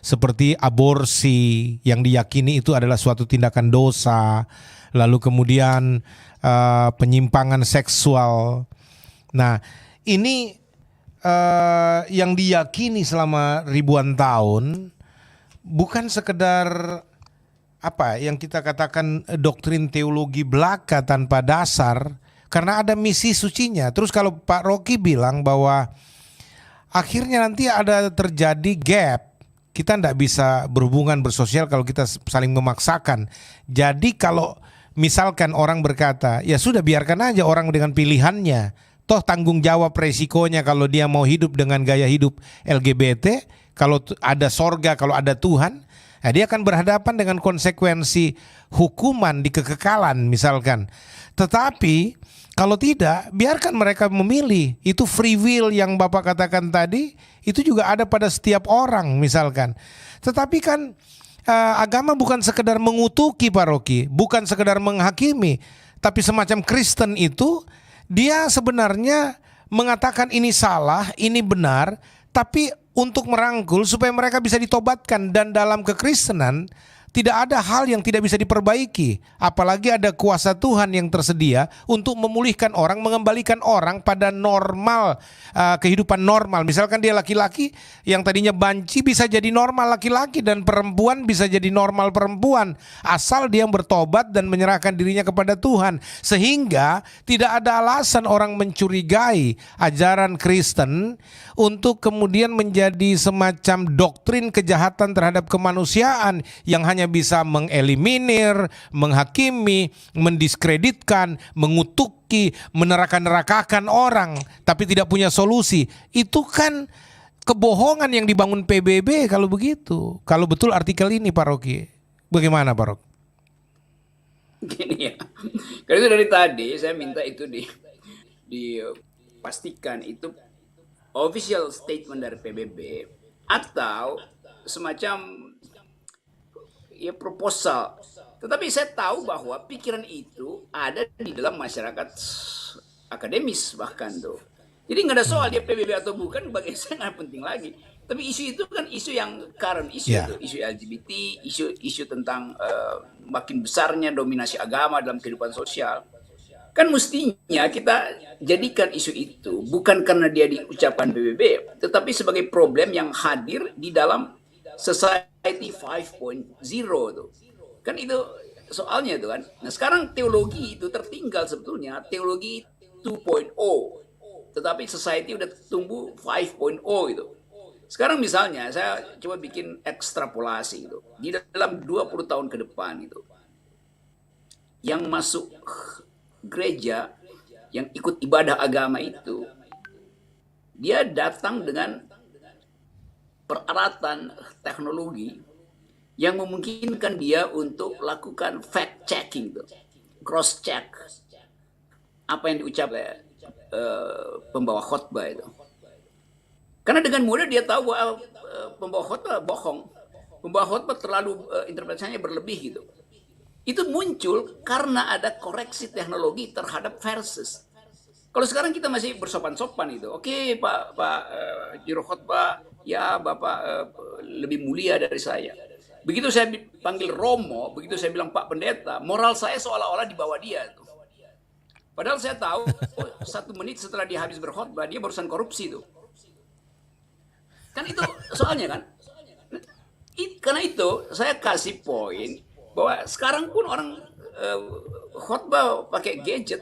seperti aborsi yang diyakini itu adalah suatu tindakan dosa, lalu kemudian penyimpangan seksual. Nah, ini yang diyakini selama ribuan tahun bukan sekedar yang kita katakan doktrin teologi belaka tanpa dasar, karena ada misi sucinya. Terus kalau Pak Rocky bilang bahwa akhirnya nanti ada terjadi gap, kita tidak bisa berhubungan bersosial kalau kita saling memaksakan. Jadi kalau misalkan orang berkata, ya sudah biarkan aja orang dengan pilihannya, toh tanggung jawab resikonya kalau dia mau hidup dengan gaya hidup LGBT, kalau ada sorga, kalau ada Tuhan, nah dia akan berhadapan dengan konsekuensi hukuman di kekekalan misalkan. Tetapi kalau tidak, biarkan mereka memilih. Itu free will yang Bapak katakan tadi, itu juga ada pada setiap orang misalkan. Tetapi kan agama bukan sekedar mengutuki Pak Rocky, bukan sekedar menghakimi, tapi semacam Kristen itu dia sebenarnya mengatakan ini salah, ini benar, tapi untuk merangkul supaya mereka bisa ditobatkan. Dan dalam kekristenan tidak ada hal yang tidak bisa diperbaiki, apalagi ada kuasa Tuhan yang tersedia untuk memulihkan orang, mengembalikan orang pada normal, kehidupan normal. Misalkan dia laki-laki yang tadinya banci bisa jadi normal laki-laki, dan perempuan bisa jadi normal perempuan, asal dia bertobat dan menyerahkan dirinya kepada Tuhan. Sehingga tidak ada alasan orang mencurigai ajaran Kristen untuk kemudian menjadi semacam doktrin kejahatan terhadap kemanusiaan yang hanya bisa mengeliminir, menghakimi, mendiskreditkan, mengutuki, meneraka-nerakakan orang, tapi tidak punya solusi. Itu kan kebohongan yang dibangun PBB kalau begitu. Kalau betul artikel ini, Pak Rocky. Bagaimana, Pak Rocky? Gini ya, karena itu dari tadi saya minta itu dipastikan itu official statement dari PBB atau semacam ya proposal. Tetapi saya tahu bahwa pikiran itu ada di dalam masyarakat akademis bahkan tuh. Jadi nggak ada soal dia PBB atau bukan, bagi saya nggak penting lagi. Tapi isu itu kan isu yang current isu, isu LGBT, isu tentang makin besarnya dominasi agama dalam kehidupan sosial. Kan mestinya kita jadikan isu itu bukan karena dia diucapkan PBB, tetapi sebagai problem yang hadir di dalam Society 5.0 tuh. Kan itu soalnya tuh kan. Nah sekarang teologi itu tertinggal sebetulnya, teologi 2.0. Tetapi society udah tumbuh 5.0 itu. Sekarang misalnya saya coba bikin ekstrapolasi itu. Di dalam 20 tahun ke depan itu. Yang masuk gereja, yang ikut ibadah agama itu, dia datang dengan peralatan teknologi yang memungkinkan dia untuk lakukan fact checking, cross check apa yang diucapkan pembawa khotbah itu. Karena dengan mudah dia tahu bahwa pembawa khotbah bohong, pembawa khotbah terlalu interpretasinya berlebih gitu. Itu muncul karena ada koreksi teknologi terhadap verses. Kalau sekarang kita masih bersopan-sopan itu, oke Pak Juru Khotbah, ya Bapak lebih mulia dari saya. Begitu saya panggil Romo, begitu saya bilang Pak Pendeta, moral saya seolah-olah di bawah dia. Padahal saya tahu 1 menit setelah dia habis berkhotbah, dia barusan korupsi tuh. Kan itu soalnya kan. Karena itu saya kasih poin bahwa sekarang pun orang khotbah pakai gadget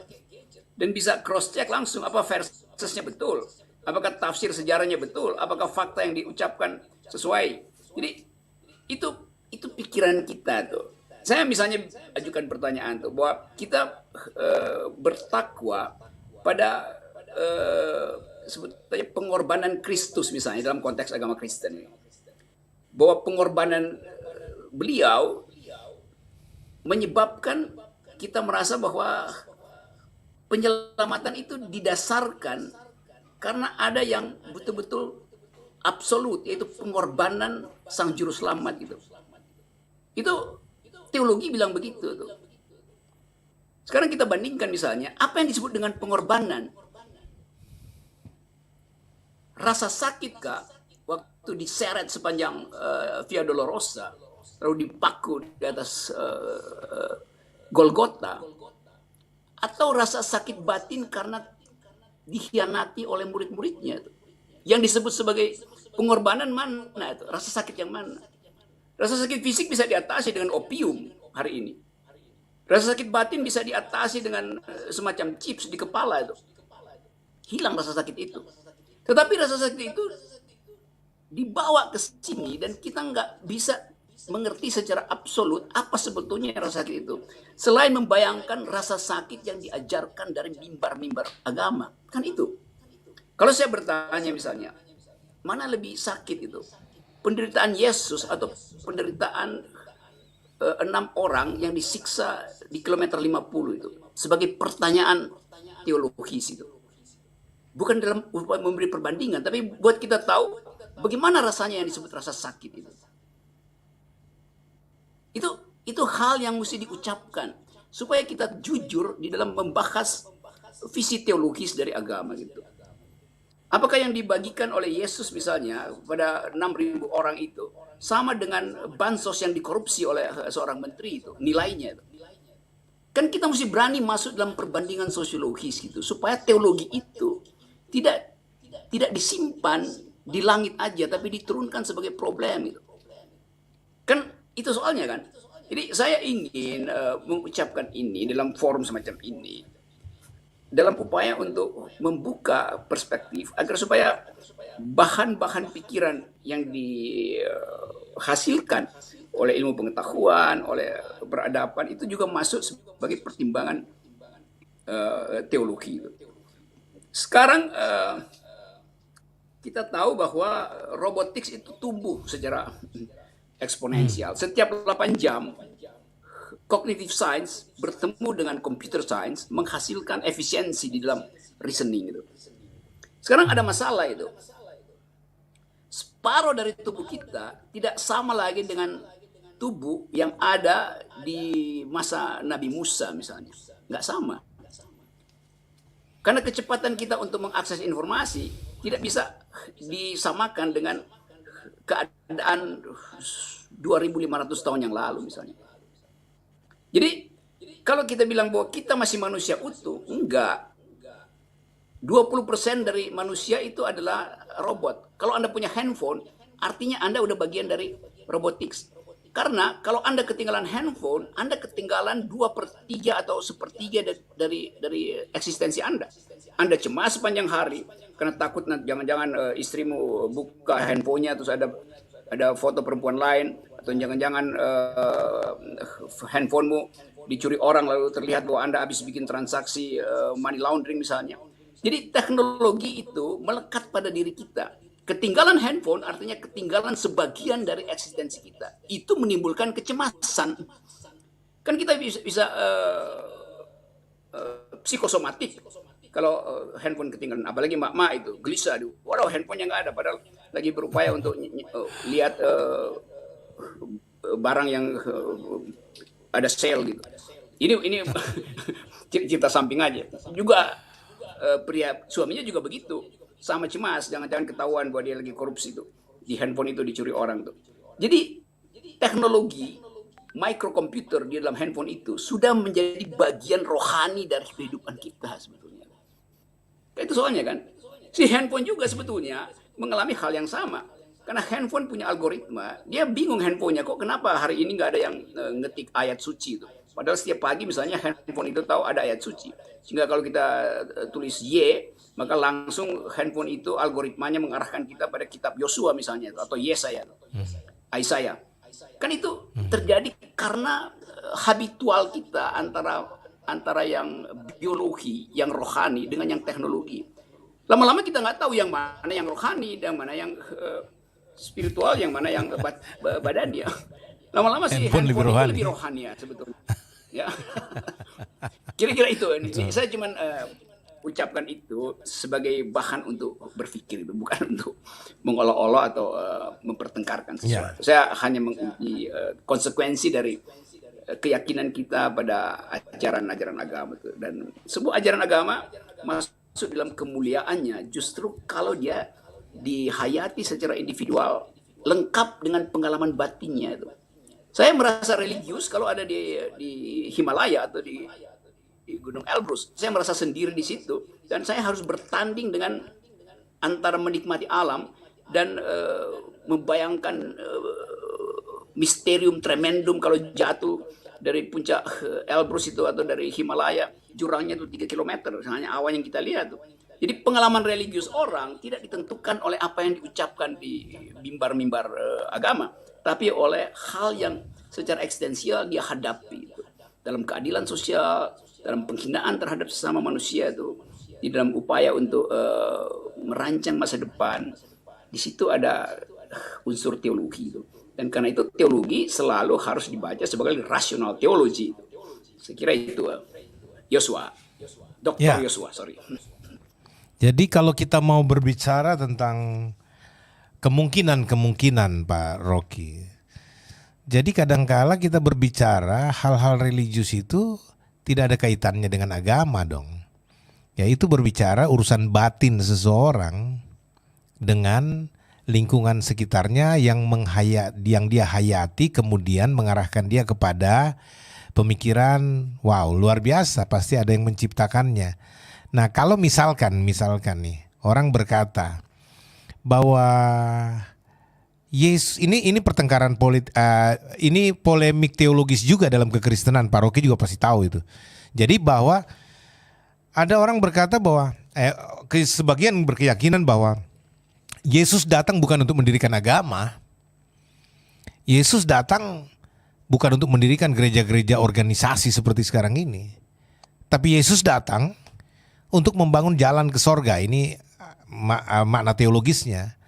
dan bisa cross check langsung apa versesnya betul, apakah tafsir sejarahnya betul, apakah fakta yang diucapkan sesuai. Jadi itu pikiran kita tuh. Saya misalnya ajukan pertanyaan tuh bahwa kita bertakwa pada sebetulnya pengorbanan Kristus misalnya dalam konteks agama Kristen ini. Bahwa pengorbanan beliau menyebabkan kita merasa bahwa penyelamatan itu didasarkan karena ada yang betul-betul absolut, yaitu pengorbanan sang juru selamat itu. Itu teologi bilang begitu tuh. Sekarang kita bandingkan misalnya apa yang disebut dengan pengorbanan. Rasa sakitkah waktu diseret sepanjang Via Dolorosa, lalu dipaku di atas Golgota, atau rasa sakit batin karena dikhianati oleh murid-muridnya itu? Yang disebut sebagai pengorbanan mana itu? Rasa sakit yang mana? Rasa sakit fisik bisa diatasi dengan opium hari ini. Rasa sakit batin bisa diatasi dengan semacam chips di kepala itu. Hilang rasa sakit itu. Tetapi rasa sakit itu dibawa ke sini dan kita nggak bisa mengerti secara absolut apa sebetulnya rasa sakit itu. Selain membayangkan rasa sakit yang diajarkan dari mimbar-mimbar agama. Kan itu. Kalau saya bertanya misalnya, mana lebih sakit itu? Penderitaan Yesus atau penderitaan 6 orang yang disiksa di kilometer 50 itu? Sebagai pertanyaan teologis itu. Bukan dalam memberi perbandingan, tapi buat kita tahu bagaimana rasanya yang disebut rasa sakit itu. Itu hal yang mesti diucapkan supaya kita jujur di dalam membahas visi teologis dari agama gitu. Apakah yang dibagikan oleh Yesus misalnya pada 6.000 orang itu sama dengan bansos yang dikorupsi oleh seorang menteri itu nilainya itu? Kan kita mesti berani masuk dalam perbandingan sosiologis gitu supaya teologi itu tidak tidak disimpan di langit aja tapi diturunkan sebagai problem itu. Kan itu soalnya kan. Jadi saya ingin mengucapkan ini dalam forum semacam ini dalam upaya untuk membuka perspektif agar supaya bahan-bahan pikiran yang dihasilkan oleh ilmu pengetahuan, oleh peradaban itu juga masuk sebagai pertimbangan teologi. Sekarang kita tahu bahwa robotics itu tumbuh secara eksponensial. Setiap 8 jam cognitive science bertemu dengan computer science menghasilkan efisiensi di dalam reasoning itu. Sekarang ada masalah itu. Separuh dari tubuh kita tidak sama lagi dengan tubuh yang ada di masa Nabi Musa misalnya. Nggak sama. Karena kecepatan kita untuk mengakses informasi tidak bisa disamakan dengan keadaan 2.500 tahun yang lalu misalnya. Jadi kalau kita bilang bahwa kita masih manusia utuh, enggak. 20% dari manusia itu adalah robot. Kalau Anda punya handphone, artinya Anda udah bagian dari robotics. Karena kalau Anda ketinggalan handphone, Anda ketinggalan 2/3 atau 1/3 dari eksistensi Anda. Anda cemas sepanjang hari karena takut jangan-jangan istrimu buka handphonenya terus ada foto perempuan lain, atau jangan-jangan handphonemu dicuri orang lalu terlihat bahwa Anda habis bikin transaksi money laundering misalnya. Jadi teknologi itu melekat pada diri kita. Ketinggalan handphone artinya ketinggalan sebagian dari eksistensi kita. Itu menimbulkan kecemasan. Kan kita bisa psikosomatik kalau handphone ketinggalan, apalagi mak-mak itu gelisah, waduh handphonenya nggak ada, padahal lagi berupaya untuk lihat barang yang ada sale gitu. Ini cerita samping aja. Juga pria suaminya juga begitu, sama cemas, jangan-jangan ketahuan bahwa dia lagi korupsi tuh, di handphone itu dicuri orang tuh. Jadi teknologi microkomputer di dalam handphone itu sudah menjadi bagian rohani dari kehidupan kita sebetulnya. Itu soalnya kan, si handphone juga sebetulnya mengalami hal yang sama. Karena handphone punya algoritma, dia bingung handphonenya kok kenapa hari ini nggak ada yang ngetik ayat suci itu. Padahal setiap pagi misalnya handphone itu tahu ada ayat suci. Sehingga kalau kita tulis Y, maka langsung handphone itu algoritmanya mengarahkan kita pada kitab Yosua misalnya, atau Yesaya, Isaiah. Kan itu terjadi karena habitual kita antara yang biologi, yang rohani dengan yang teknologi. Lama-lama kita nggak tahu yang mana yang rohani, yang mana yang spiritual, yang mana yang badannya. Lama-lama sih handphone itu lebih rohani ya sebetulnya. Ya. Kira-kira itu. Ini saya cuma ucapkan itu sebagai bahan untuk berpikir, bukan untuk mengolok-olok atau mempertengkarkan sesuatu. Saya hanya menguji konsekuensi dari keyakinan kita pada ajaran-ajaran agama itu. Dan sebuah ajaran agama masuk dalam kemuliaannya justru kalau dia dihayati secara individual, lengkap dengan pengalaman batinnya itu. Saya merasa religius kalau ada di Himalaya atau di Gunung Elbrus. Saya merasa sendiri di situ dan saya harus bertanding dengan antara menikmati alam dan membayangkan misterium tremendum kalau jatuh dari puncak Elbrus itu atau dari Himalaya, jurangnya itu 3 km, hanya awan yang kita lihat tuh. Jadi pengalaman religius orang tidak ditentukan oleh apa yang diucapkan di mimbar-mimbar agama, tapi oleh hal yang secara eksistensial dia hadapi itu. Dalam keadilan sosial, dalam penghinaan terhadap sesama manusia itu, di dalam upaya untuk merancang masa depan. Di situ ada unsur teologi itu. Dan karena itu teologi selalu harus dibaca sebagai rasional teologi. Saya kira itu Yosua, Dr. Yosua, sorry. Jadi kalau kita mau berbicara tentang kemungkinan Pak Rocky, jadi kadangkala kita berbicara hal-hal religius itu tidak ada kaitannya dengan agama dong. Yaitu berbicara urusan batin seseorang dengan lingkungan sekitarnya yang dia hayati, kemudian mengarahkan dia kepada pemikiran, wow, luar biasa, pasti ada yang menciptakannya. Nah, kalau misalkan nih orang berkata bahwa Yesus ini pertengkaran ini polemik teologis juga dalam kekristenan, Pak Rocky juga pasti tahu itu. Jadi bahwa ada orang berkata bahwa sebagian berkeyakinan bahwa Yesus datang bukan untuk mendirikan agama. Yesus datang bukan untuk mendirikan gereja-gereja organisasi seperti sekarang ini. Tapi Yesus datang untuk membangun jalan ke sorga. Ini makna teologisnya.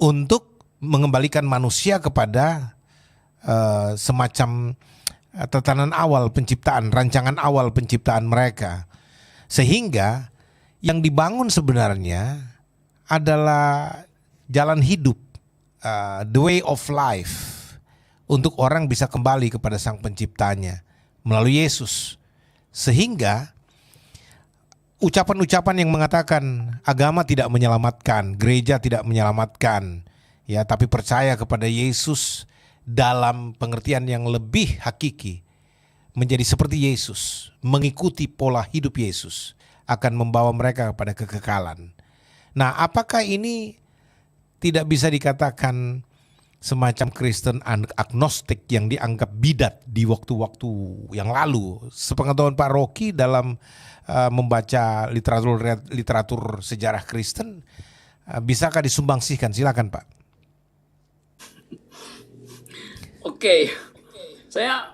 Untuk mengembalikan manusia kepada semacam tatanan awal penciptaan, rancangan awal penciptaan mereka. Sehingga yang dibangun sebenarnya adalah jalan hidup, the way of life. Untuk orang bisa kembali kepada sang penciptanya melalui Yesus. Sehingga ucapan-ucapan yang mengatakan agama tidak menyelamatkan, gereja tidak menyelamatkan, ya, tapi percaya kepada Yesus dalam pengertian yang lebih hakiki, menjadi seperti Yesus, mengikuti pola hidup Yesus, akan membawa mereka kepada kekekalan. Nah, apakah ini tidak bisa dikatakan semacam Kristen agnostik yang dianggap bidat di waktu-waktu yang lalu? Sepengetahuan Pak Rocky dalam membaca literatur sejarah Kristen, bisakah disumbangsihkan? Silakan Pak. Oke. Saya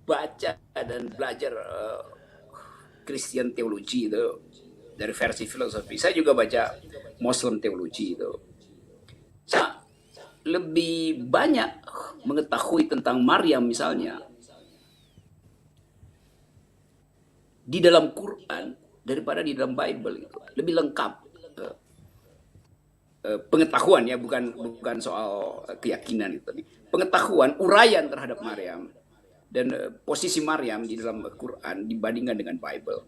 baca dan belajar Christian teologi itu dari versi filosofi. Saya juga baca Muslim teologi itu. Saya lebih banyak mengetahui tentang Maryam misalnya di dalam Quran daripada di dalam Bible itu. Lebih lengkap pengetahuan, ya, bukan soal keyakinan itu. Pengetahuan, uraian terhadap Maryam dan posisi Maryam di dalam Quran dibandingkan dengan Bible,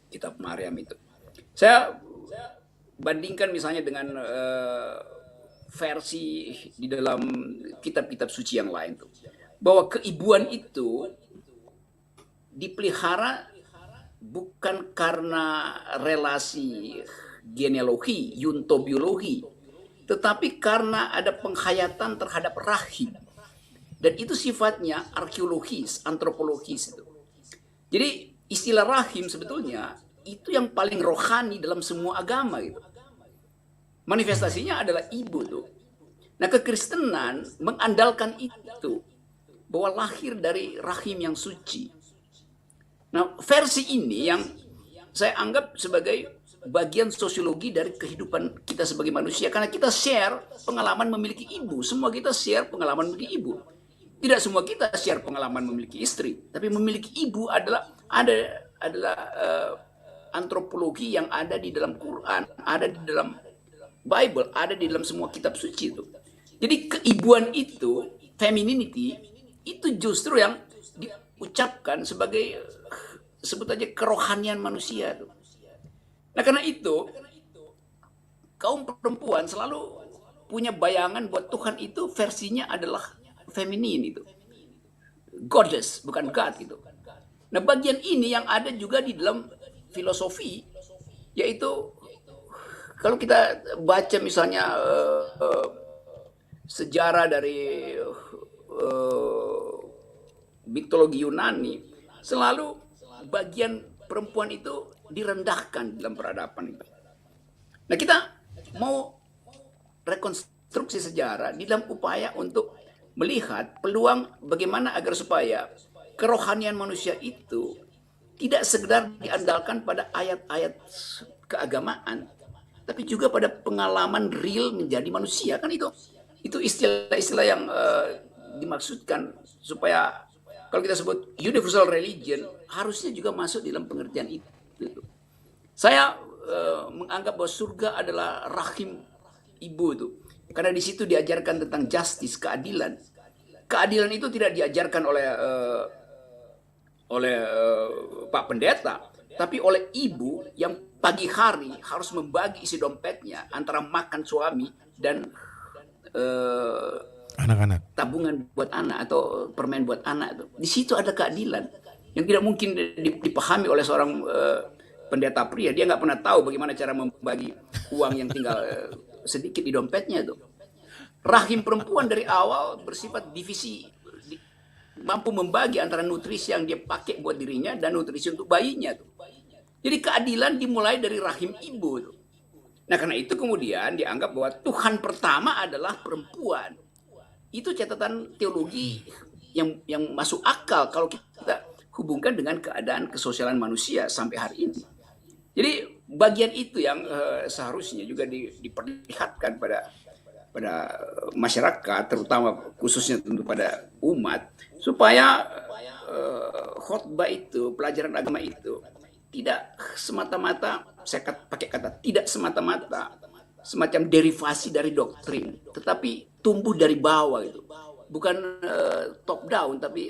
kitab Maryam itu. Saya bandingkan misalnya dengan versi di dalam kitab-kitab suci yang lain tuh, bahwa keibuan itu dipelihara bukan karena relasi genealogi, yuntobiologi, tetapi karena ada penghayatan terhadap rahim. Dan itu sifatnya arkeologis, antropologis itu. Jadi istilah rahim sebetulnya itu yang paling rohani dalam semua agama gitu. Manifestasinya adalah ibu tuh. Nah, kekristenan mengandalkan itu, bahwa lahir dari rahim yang suci. Nah, versi ini yang saya anggap sebagai bagian sosiologi dari kehidupan kita sebagai manusia, karena kita share pengalaman memiliki ibu. Semua kita share pengalaman memiliki ibu. Tidak semua kita share pengalaman memiliki istri, tapi memiliki ibu adalah antropologi yang ada di dalam Quran, ada di dalam Bible, ada di dalam semua kitab suci itu. Jadi keibuan itu, femininity, itu justru yang diucapkan sebagai, sebut aja, kerohanian manusia itu. Nah, karena itu kaum perempuan selalu punya bayangan bahwa Tuhan itu versinya adalah feminin itu. Goddess, bukan God gitu. Nah, bagian ini yang ada juga di dalam filosofi, yaitu kalau kita baca misalnya sejarah dari mitologi Yunani, selalu bagian perempuan itu direndahkan dalam peradaban itu. Nah, kita mau rekonstruksi sejarah di dalam upaya untuk melihat peluang bagaimana agar supaya kerohanian manusia itu tidak sekedar diandalkan pada ayat-ayat keagamaan, tapi juga pada pengalaman real menjadi manusia. Kan itu istilah-istilah yang dimaksudkan, supaya kalau kita sebut universal religion harusnya juga masuk dalam pengertian itu. Saya menganggap bahwa surga adalah rahim ibu itu, karena di situ diajarkan tentang justice, keadilan. Keadilan itu tidak diajarkan oleh oleh Pak Pendeta, tapi oleh ibu yang pagi hari harus membagi isi dompetnya antara makan suami dan Anak-anak. tabungan buat anak atau permen buat anak. Di situ ada keadilan yang tidak mungkin dipahami oleh seorang pendeta pria. Dia nggak pernah tahu bagaimana cara membagi uang yang tinggal sedikit di dompetnya itu. Rahim perempuan dari awal bersifat divisi, mampu membagi antara nutrisi yang dia pakai buat dirinya dan nutrisi untuk bayinya tuh. Jadi keadilan dimulai dari rahim ibu tuh. Nah karena itu kemudian dianggap bahwa Tuhan pertama adalah perempuan. Itu catatan teologi yang masuk akal kalau kita hubungkan dengan keadaan kesosialan manusia sampai hari ini. Jadi bagian itu yang seharusnya juga diperlihatkan pada masyarakat, terutama khususnya tentu pada umat, supaya khotbah itu, pelajaran agama itu tidak semata-mata, saya pakai kata tidak semata-mata semacam derivasi dari doktrin, tetapi tumbuh dari bawah itu, bukan top down, tapi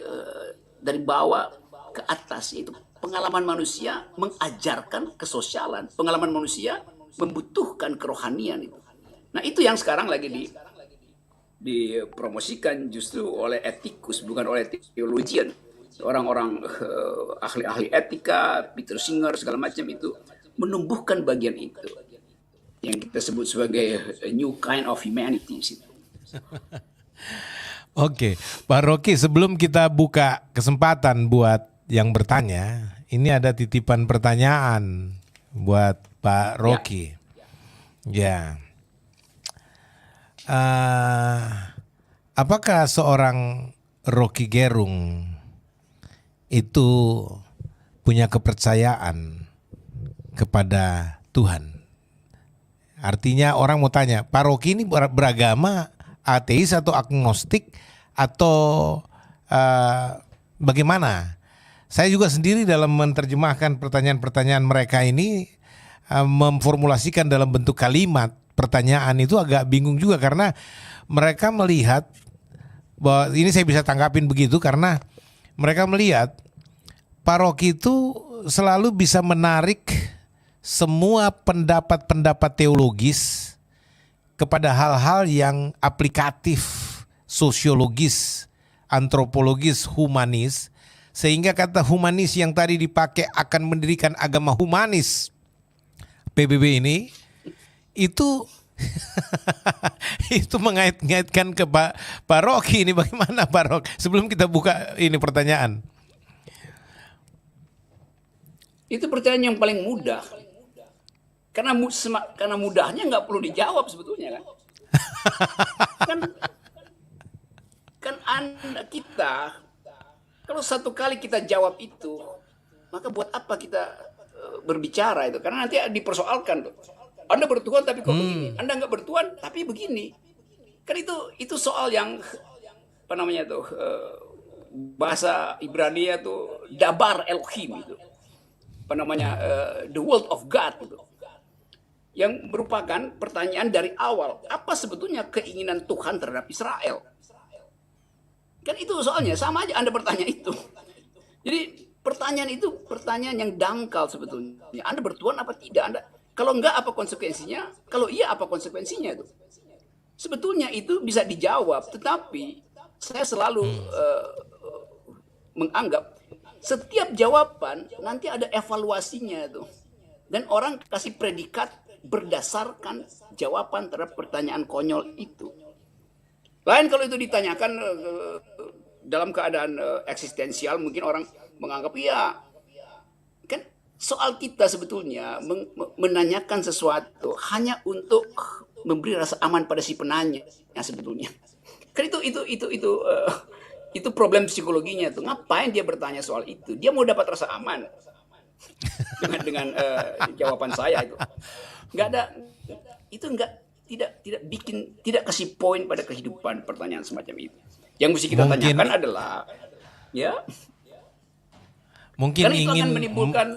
dari bawah ke atas. Itu pengalaman manusia mengajarkan kesosialan, pengalaman manusia membutuhkan kerohanian itu. Nah itu yang sekarang lagi dipromosikan justru oleh etikus, bukan oleh theologian. Orang-orang ahli-ahli etika, Peter Singer, segala macam itu menumbuhkan bagian itu. Yang kita sebut sebagai a new kind of humanity. Oke, Pak Rocky, sebelum kita buka kesempatan buat yang bertanya, ini ada titipan pertanyaan buat Pak Rocky. Ya. Apakah seorang Rocky Gerung itu punya kepercayaan kepada Tuhan? Artinya orang mau tanya, Pak Rocky ini beragama ateis atau agnostik atau bagaimana? Saya juga sendiri dalam menerjemahkan pertanyaan-pertanyaan mereka ini memformulasikan dalam bentuk kalimat pertanyaan itu agak bingung juga, karena mereka melihat bahwa ini saya bisa tanggapin begitu karena mereka melihat Pak Rocky itu selalu bisa menarik semua pendapat-pendapat teologis kepada hal-hal yang aplikatif, sosiologis, antropologis, humanis, sehingga kata humanis yang tadi dipakai akan mendirikan agama humanis PBB ini itu itu mengait-ngaitkan ke Pak Rocky ini. Bagaimana Pak Rocky? Sebelum kita buka ini pertanyaan. Itu pertanyaan yang paling mudah. Karena mudahnya nggak perlu dijawab sebetulnya kan. kan kita kalau satu kali kita jawab itu, maka buat apa kita berbicara itu? Karena nanti dipersoalkan tuh. Anda bertuhan tapi kok begini. Anda nggak bertuhan tapi begini. Kan itu soal yang apa namanya tuh bahasa Ibrania tuh dabar Elohim itu. Apa namanya the word of God itu. Yang merupakan pertanyaan dari awal, apa sebetulnya keinginan Tuhan terhadap Israel? Kan itu soalnya sama aja Anda bertanya itu. Jadi pertanyaan itu pertanyaan yang dangkal sebetulnya. Anda bertuhan apa tidak? Anda kalau enggak apa konsekuensinya? Kalau iya apa konsekuensinya itu? Sebetulnya itu bisa dijawab, tetapi saya selalu menganggap setiap jawaban nanti ada evaluasinya tuh. Dan orang kasih predikat berdasarkan jawaban terhadap pertanyaan konyol itu. Lain kalau itu ditanyakan dalam keadaan eksistensial, mungkin orang menganggap iya. Kan soal kita sebetulnya menanyakan sesuatu hanya untuk memberi rasa aman pada si penanya sebetulnya. Kan itu problem psikologinya tuh. Ngapain dia bertanya soal itu? Dia mau dapat rasa aman dengan jawaban saya itu. Nggak ada, itu tidak kasih poin pada kehidupan pertanyaan semacam itu. Yang mesti kita tanyakan adalah mungkin karena itu akan menimbulkan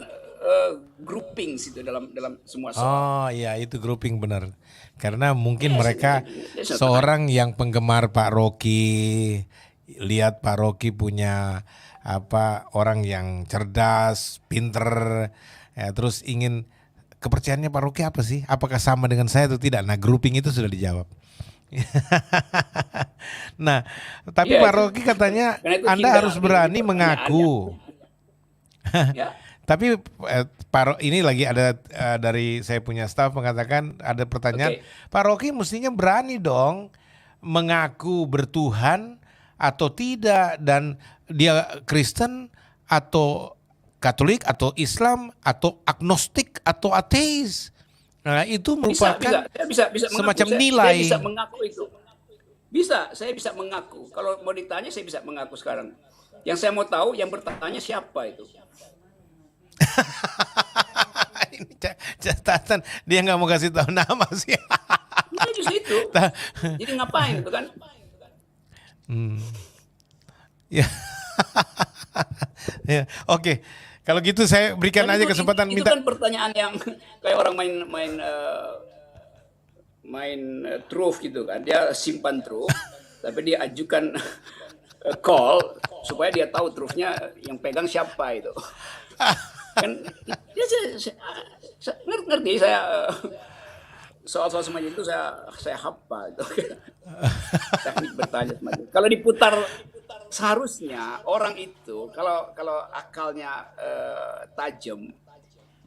grouping situ dalam semua soal. Oh iya, itu grouping benar. Karena mungkin mereka seorang yang penggemar Pak Rocky, lihat Pak Rocky punya orang yang cerdas, pinter, ya, terus ingin kepercayaannya Pak Rocky apa sih? Apakah sama dengan saya atau tidak? Nah, grouping itu sudah dijawab. Nah, tapi Iya, Pak Rocky katanya karena itu Anda hingga harus hari ini berani pertanyaannya. mengaku. Ya, Tapi ini lagi ada dari saya punya staf mengatakan ada pertanyaan, oke. Pak Rocky mestinya berani dong mengaku bertuhan atau tidak, dan dia Kristen atau Katolik atau Islam atau agnostik atau ateis. Nah, itu Bisa, merupakan Saya bisa mengaku. semacam Saya nilai. bisa mengaku itu. Saya bisa mengaku. Kalau mau ditanya, saya bisa mengaku sekarang. Yang saya mau tahu, yang bertanya siapa itu? Ini catatan dia nggak mau kasih tahu nama sih. Nah, justru itu. Jadi ngapain itu kan? Ya. Ya, oke. Kalau gitu saya berikan Dan aja kesempatan itu minta. kan pertanyaan yang kayak orang main truth gitu kan. Dia simpan truth, tapi dia ajukan call supaya dia tahu truthnya yang pegang siapa itu. Kan ya, ngerti saya soal-soal semacam itu saya hafal itu. Teknik bertanya semacam itu. Kalau diputar, seharusnya orang itu kalau akalnya tajam,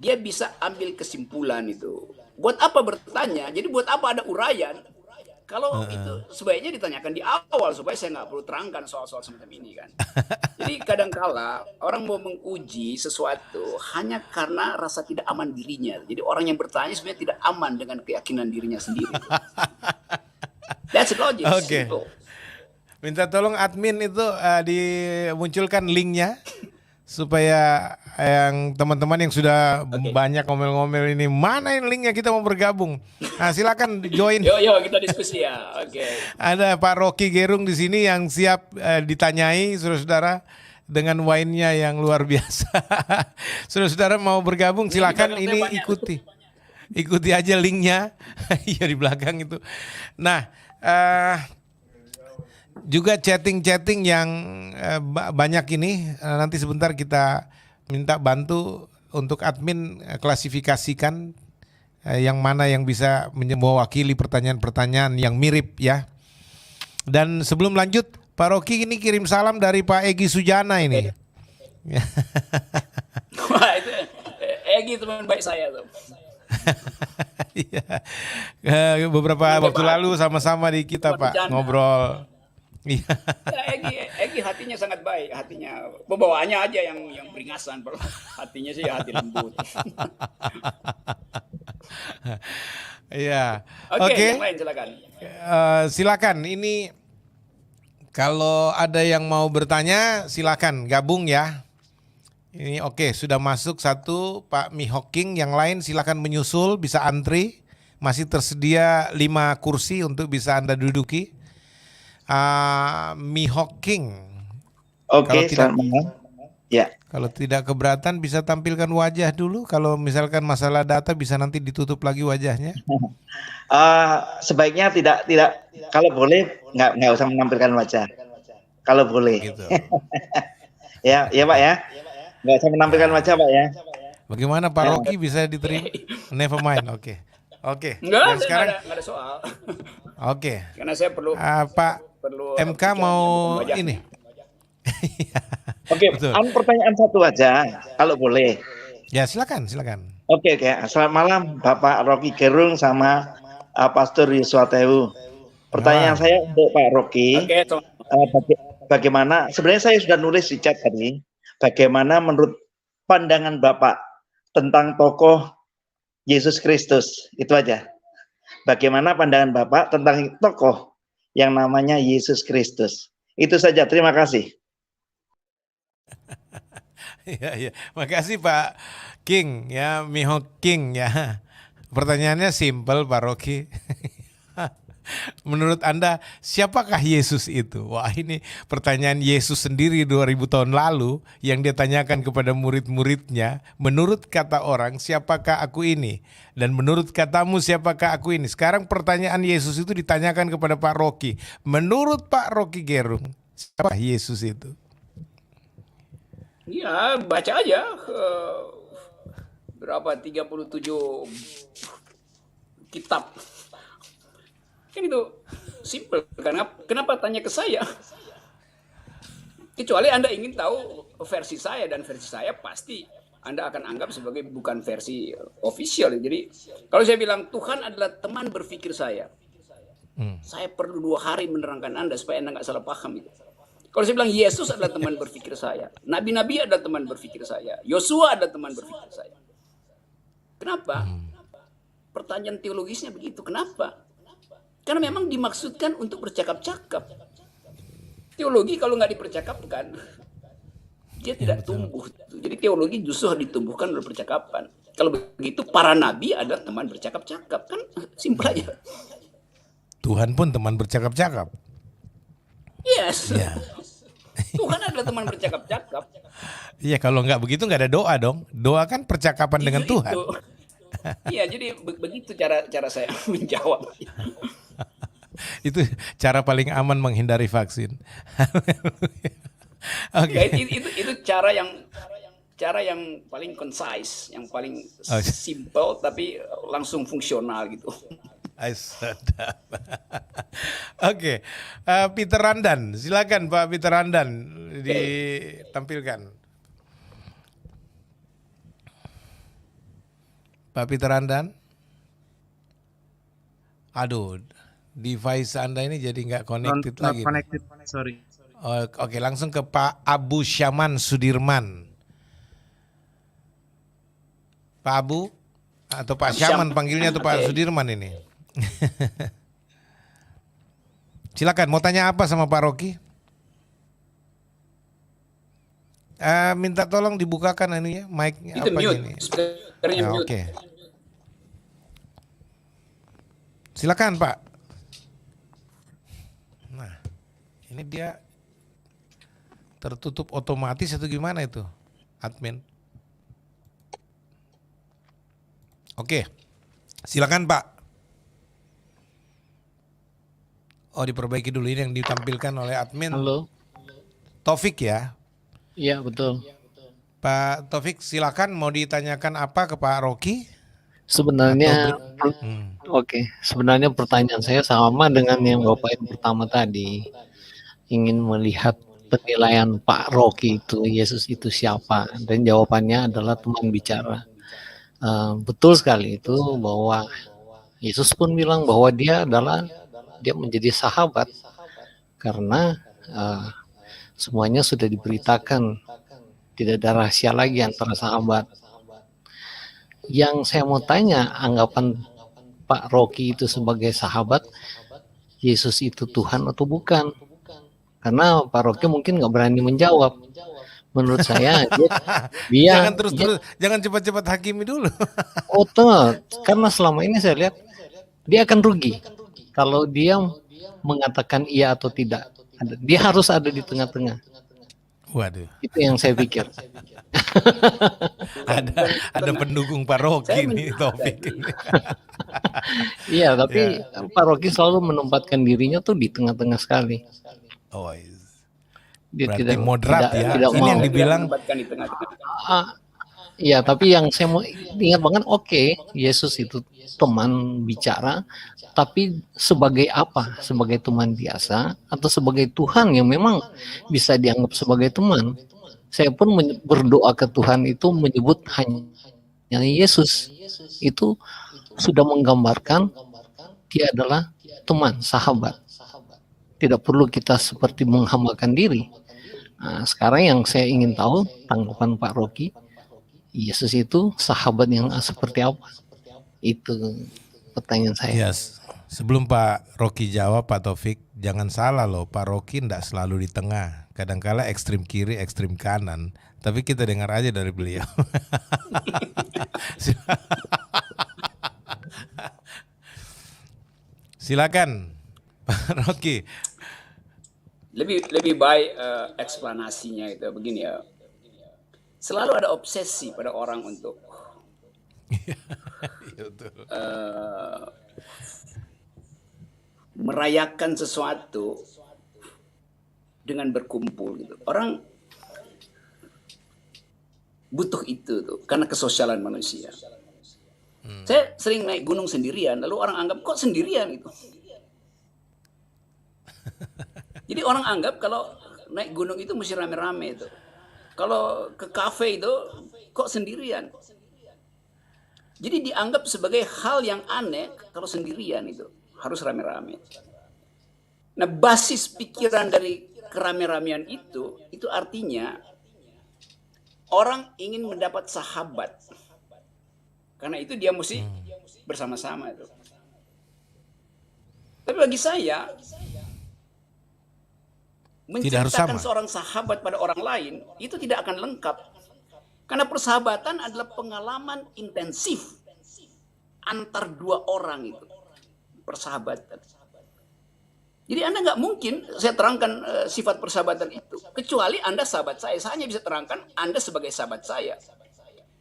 dia bisa ambil kesimpulan itu. Buat apa bertanya? Jadi buat apa ada uraian? Kalau itu sebaiknya ditanyakan di awal supaya saya nggak perlu terangkan soal-soal semacam ini kan. Jadi kadangkala orang mau menguji sesuatu hanya karena rasa tidak aman dirinya. Jadi orang yang bertanya sebenarnya tidak aman dengan keyakinan dirinya sendiri. That's logic. Oke. Simple. Minta tolong admin itu dimunculkan linknya supaya yang teman-teman yang sudah banyak ngomel-ngomel ini, mana yang linknya, kita mau bergabung. Nah, silakan join. Yo kita diskusi ya. Oke. Ada Pak Rocky Gerung di sini yang siap ditanyai, saudara-saudara, dengan wine-nya yang luar biasa. Saudara-saudara mau bergabung silakan, ini ikuti aja linknya. Iya, di belakang itu. Nah, juga chatting-chatting yang banyak ini, nanti sebentar kita minta bantu untuk admin klasifikasikan yang mana yang bisa mewakili pertanyaan-pertanyaan yang mirip ya. Dan sebelum lanjut, Pak Rocky ini kirim salam dari Pak Egy Sujana ini. Wah, itu Egy teman baik saya tuh. Iya. Beberapa waktu lalu sama-sama di kita Pak ngobrol. Iya. Egy hatinya sangat baik, hatinya pembawaannya aja yang beringasan, hatinya sih hati lembut. Iya. Oke. Yang lain silakan. Silakan. Ini kalau ada yang mau bertanya silakan gabung ya. Ini oke, sudah masuk satu Pak Mihoking, yang lain silakan menyusul, bisa antri. Masih tersedia 5 kursi untuk bisa Anda duduki. Mihoking. Oke, selamat malam. Ya. Kalau tidak keberatan bisa tampilkan wajah dulu. Kalau misalkan masalah data bisa nanti ditutup lagi wajahnya. Sebaiknya tidak. Kalau boleh nggak usah menampilkan wajah. Kalau boleh. Gitu. ya Pak ya. Nggak usah menampilkan wajah Pak ya. Bagaimana Pak Rocky bisa diterima? Never mind. Oke. Enggak, sekarang nggak ada soal. Oke. Karena saya perlu. Pak MK mau ini. Oke, pertanyaan satu aja, kalau boleh. Ya silakan. Oke. Selamat malam Bapak Rocky Gerung sama Pastor Yosua Tewu. Pertanyaan saya untuk Pak Rocky. Bagaimana? Sebenarnya saya sudah nulis di chat tadi. Bagaimana menurut pandangan Bapak tentang tokoh Yesus Kristus? Itu aja. Bagaimana pandangan Bapak tentang tokoh yang namanya Yesus Kristus? Itu saja. Terima kasih. Ya. Makasih Pak King ya, Miho King ya. Pertanyaannya simpel Pak Rocky. Menurut Anda siapakah Yesus itu? Wah, ini pertanyaan Yesus sendiri 2000 tahun lalu yang dia tanyakan kepada murid-muridnya. Menurut kata orang, siapakah aku ini? Dan menurut katamu, siapakah aku ini? Sekarang pertanyaan Yesus itu ditanyakan kepada Pak Rocky. Menurut Pak Rocky Gerung, Siapa Yesus itu? Ya, baca aja berapa 37 kitab. Kan itu simple. Kenapa tanya ke saya? Kecuali Anda ingin tahu versi saya, dan versi saya pasti Anda akan anggap sebagai bukan versi official. Jadi kalau saya bilang Tuhan adalah teman berpikir saya perlu 2 hari menerangkan Anda supaya Anda nggak salah paham itu. Kalau saya bilang Yesus adalah teman berpikir saya, nabi-nabi adalah teman berpikir saya, Yosua adalah teman berpikir saya. Kenapa? Pertanyaan teologisnya begitu. Kenapa? Karena memang dimaksudkan untuk bercakap-cakap. Teologi kalau nggak dipercakapkan, dia tidak tumbuh. Jadi teologi justru ditumbuhkan oleh percakapan. Kalau begitu para nabi adalah teman bercakap-cakap. Kan simpel aja. Tuhan pun teman bercakap-cakap. Yes. Ya. Tuhan adalah teman bercakap-cakap. Iya, kalau nggak begitu nggak ada doa dong. Doa kan percakapan dengan Tuhan. Iya, jadi begitu cara saya menjawab. Itu cara paling aman menghindari vaksin. Okay. Ya, itu cara yang paling concise, yang paling simple tapi langsung fungsional gitu. Oke. Peter Randan, silakan Pak Peter Randan ditampilkan. Pak Peter Randan. Aduh, device Anda ini jadi nggak connected lagi. Connected, sorry. Oke, langsung ke Pak Abu Syaman Sudirman. Pak Abu atau Pak Syaman panggilnya atau Pak Sudirman ini? Silakan, mau tanya apa sama Pak Rocky? Minta tolong dibukakan ini ya, mic-nya apa ini? Oke. Silakan Pak. Nah, ini dia tertutup otomatis atau gimana itu, admin? Oke, silakan Pak. Oh, diperbaiki dulu, ini yang ditampilkan oleh admin. Halo. Taufik ya? Iya, betul. Pak Taufik, silakan, mau ditanyakan apa ke Pak Rocky? Sebenarnya sebenarnya pertanyaan saya sama dengan yang Bapak yang pertama tadi. Ingin melihat penilaian Pak Rocky itu, Yesus itu siapa? Dan jawabannya adalah teman bicara. Betul sekali itu bahwa Yesus pun bilang bahwa dia menjadi sahabat karena semuanya sudah diberitakan, tidak ada rahasia lagi antara sahabat. Yang saya mau tanya, anggapan Pak Rocky itu sebagai sahabat, Yesus itu Tuhan atau bukan? Karena Pak Rocky mungkin nggak berani menjawab. Menurut saya dia jangan cepat-cepat hakimi dulu. Karena selama ini saya lihat dia akan rugi kalau dia mengatakan iya atau tidak. Dia harus ada di tengah-tengah. Waduh. Itu yang saya pikir. ada pendukung Pak Rocky nih, Taufik. Iya, tapi Pak Rocky selalu menempatkan dirinya tuh di tengah-tengah sekali. Oh, dia berarti moderat ya. Ini mau. Yang dibilang. Iya, tapi yang saya mau ingat banget, Yesus itu teman bicara, tapi sebagai apa? Sebagai teman biasa atau sebagai Tuhan yang memang bisa dianggap sebagai teman? Saya pun berdoa ke Tuhan itu menyebut hanya Yesus. Itu sudah menggambarkan dia adalah teman, sahabat. Tidak perlu kita seperti menghambakan diri. Nah, sekarang yang saya ingin tahu tanggapan Pak Rocky, Yesus itu sahabat yang seperti apa? Itu pertanyaan saya. Yes. Sebelum Pak Rocky jawab, Pak Taufik, jangan salah loh, Pak Rocky tidak selalu di tengah. Kadangkala ekstrim kiri, ekstrim kanan. Tapi kita dengar aja dari beliau. Silakan, Pak Rocky. Lebih baik eksplanasinya itu begini ya. Selalu ada obsesi pada orang untuk merayakan sesuatu dengan berkumpul gitu. Orang butuh itu tuh karena kesosialan manusia. Saya sering naik gunung sendirian, lalu orang anggap kok sendirian gitu. Jadi orang anggap kalau naik gunung itu mesti rame-rame itu. Kalau ke kafe itu kok sendirian. Jadi dianggap sebagai hal yang aneh kalau sendirian itu harus rame-rame. Nah, basis pikiran dari kerame-ramean itu artinya orang ingin mendapat sahabat. Karena itu dia mesti bersama-sama itu. Tapi bagi saya menciptakan seorang sahabat pada orang lain itu tidak akan lengkap. Karena persahabatan adalah pengalaman intensif antar dua orang itu. Persahabatan. Jadi Anda nggak mungkin saya terangkan sifat persahabatan itu. Kecuali Anda sahabat saya. Saya hanya bisa terangkan Anda sebagai sahabat saya.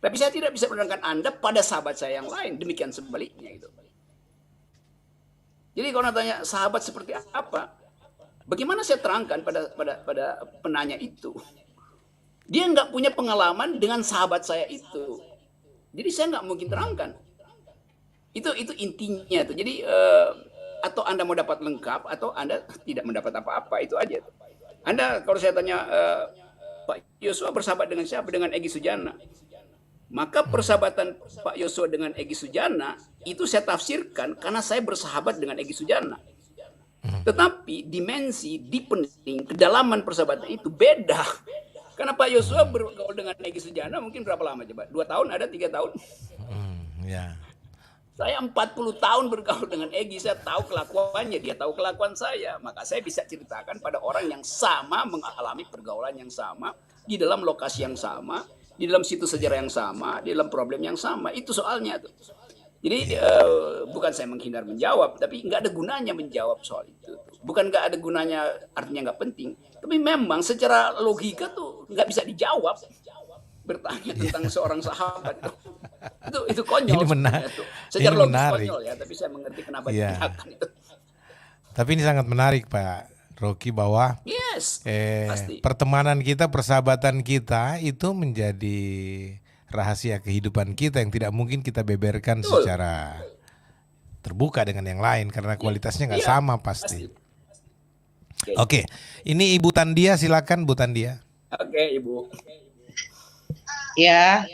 Tapi saya tidak bisa menerangkan Anda pada sahabat saya yang lain. Demikian sebaliknya itu. Jadi kalau tanya sahabat seperti apa? Bagaimana saya terangkan pada penanya itu? Dia nggak punya pengalaman dengan sahabat saya itu. Jadi saya nggak mungkin terangkan. Itu intinya tuh. Jadi atau Anda mau dapat lengkap atau Anda tidak mendapat apa-apa, itu aja. Anda kalau saya tanya Pak Yosua bersahabat dengan siapa? Dengan Egy Sujana. Maka persahabatan Pak Yosua dengan Egy Sujana itu saya tafsirkan karena saya bersahabat dengan Egy Sujana. Tetapi dimensi, deepening, kedalaman persahabatan itu beda. Karena Pak Yosua bergaul dengan Egy Sujana mungkin berapa lama coba? 2 tahun ada, 3 tahun? Ya. Saya 40 tahun bergaul dengan Egy, saya tahu kelakuannya, dia tahu kelakuan saya. Maka saya bisa ceritakan pada orang yang sama, mengalami pergaulan yang sama, di dalam lokasi yang sama, di dalam situs sejarah yang sama, di dalam problem yang sama. Itu soalnya tuh. Jadi bukan saya menghindar menjawab, tapi nggak ada gunanya menjawab soal itu. Bukan nggak ada gunanya, artinya nggak penting. Tapi memang secara logika tuh nggak bisa dijawab. Bertanya tentang seorang sahabat itu konyol. Ini menarik. Secara logis menarik. konyol ya, tapi saya mengerti kenapa ditanyakan itu. Tapi ini sangat menarik Pak Rocky bahwa pasti. Pertemanan kita, persahabatan kita itu menjadi rahasia kehidupan kita yang tidak mungkin kita beberkan secara terbuka dengan yang lain karena kualitasnya nggak sama pasti. Oke, ini Ibu Tandia, silakan Bu Tandia. Oke, Ibu. Ya,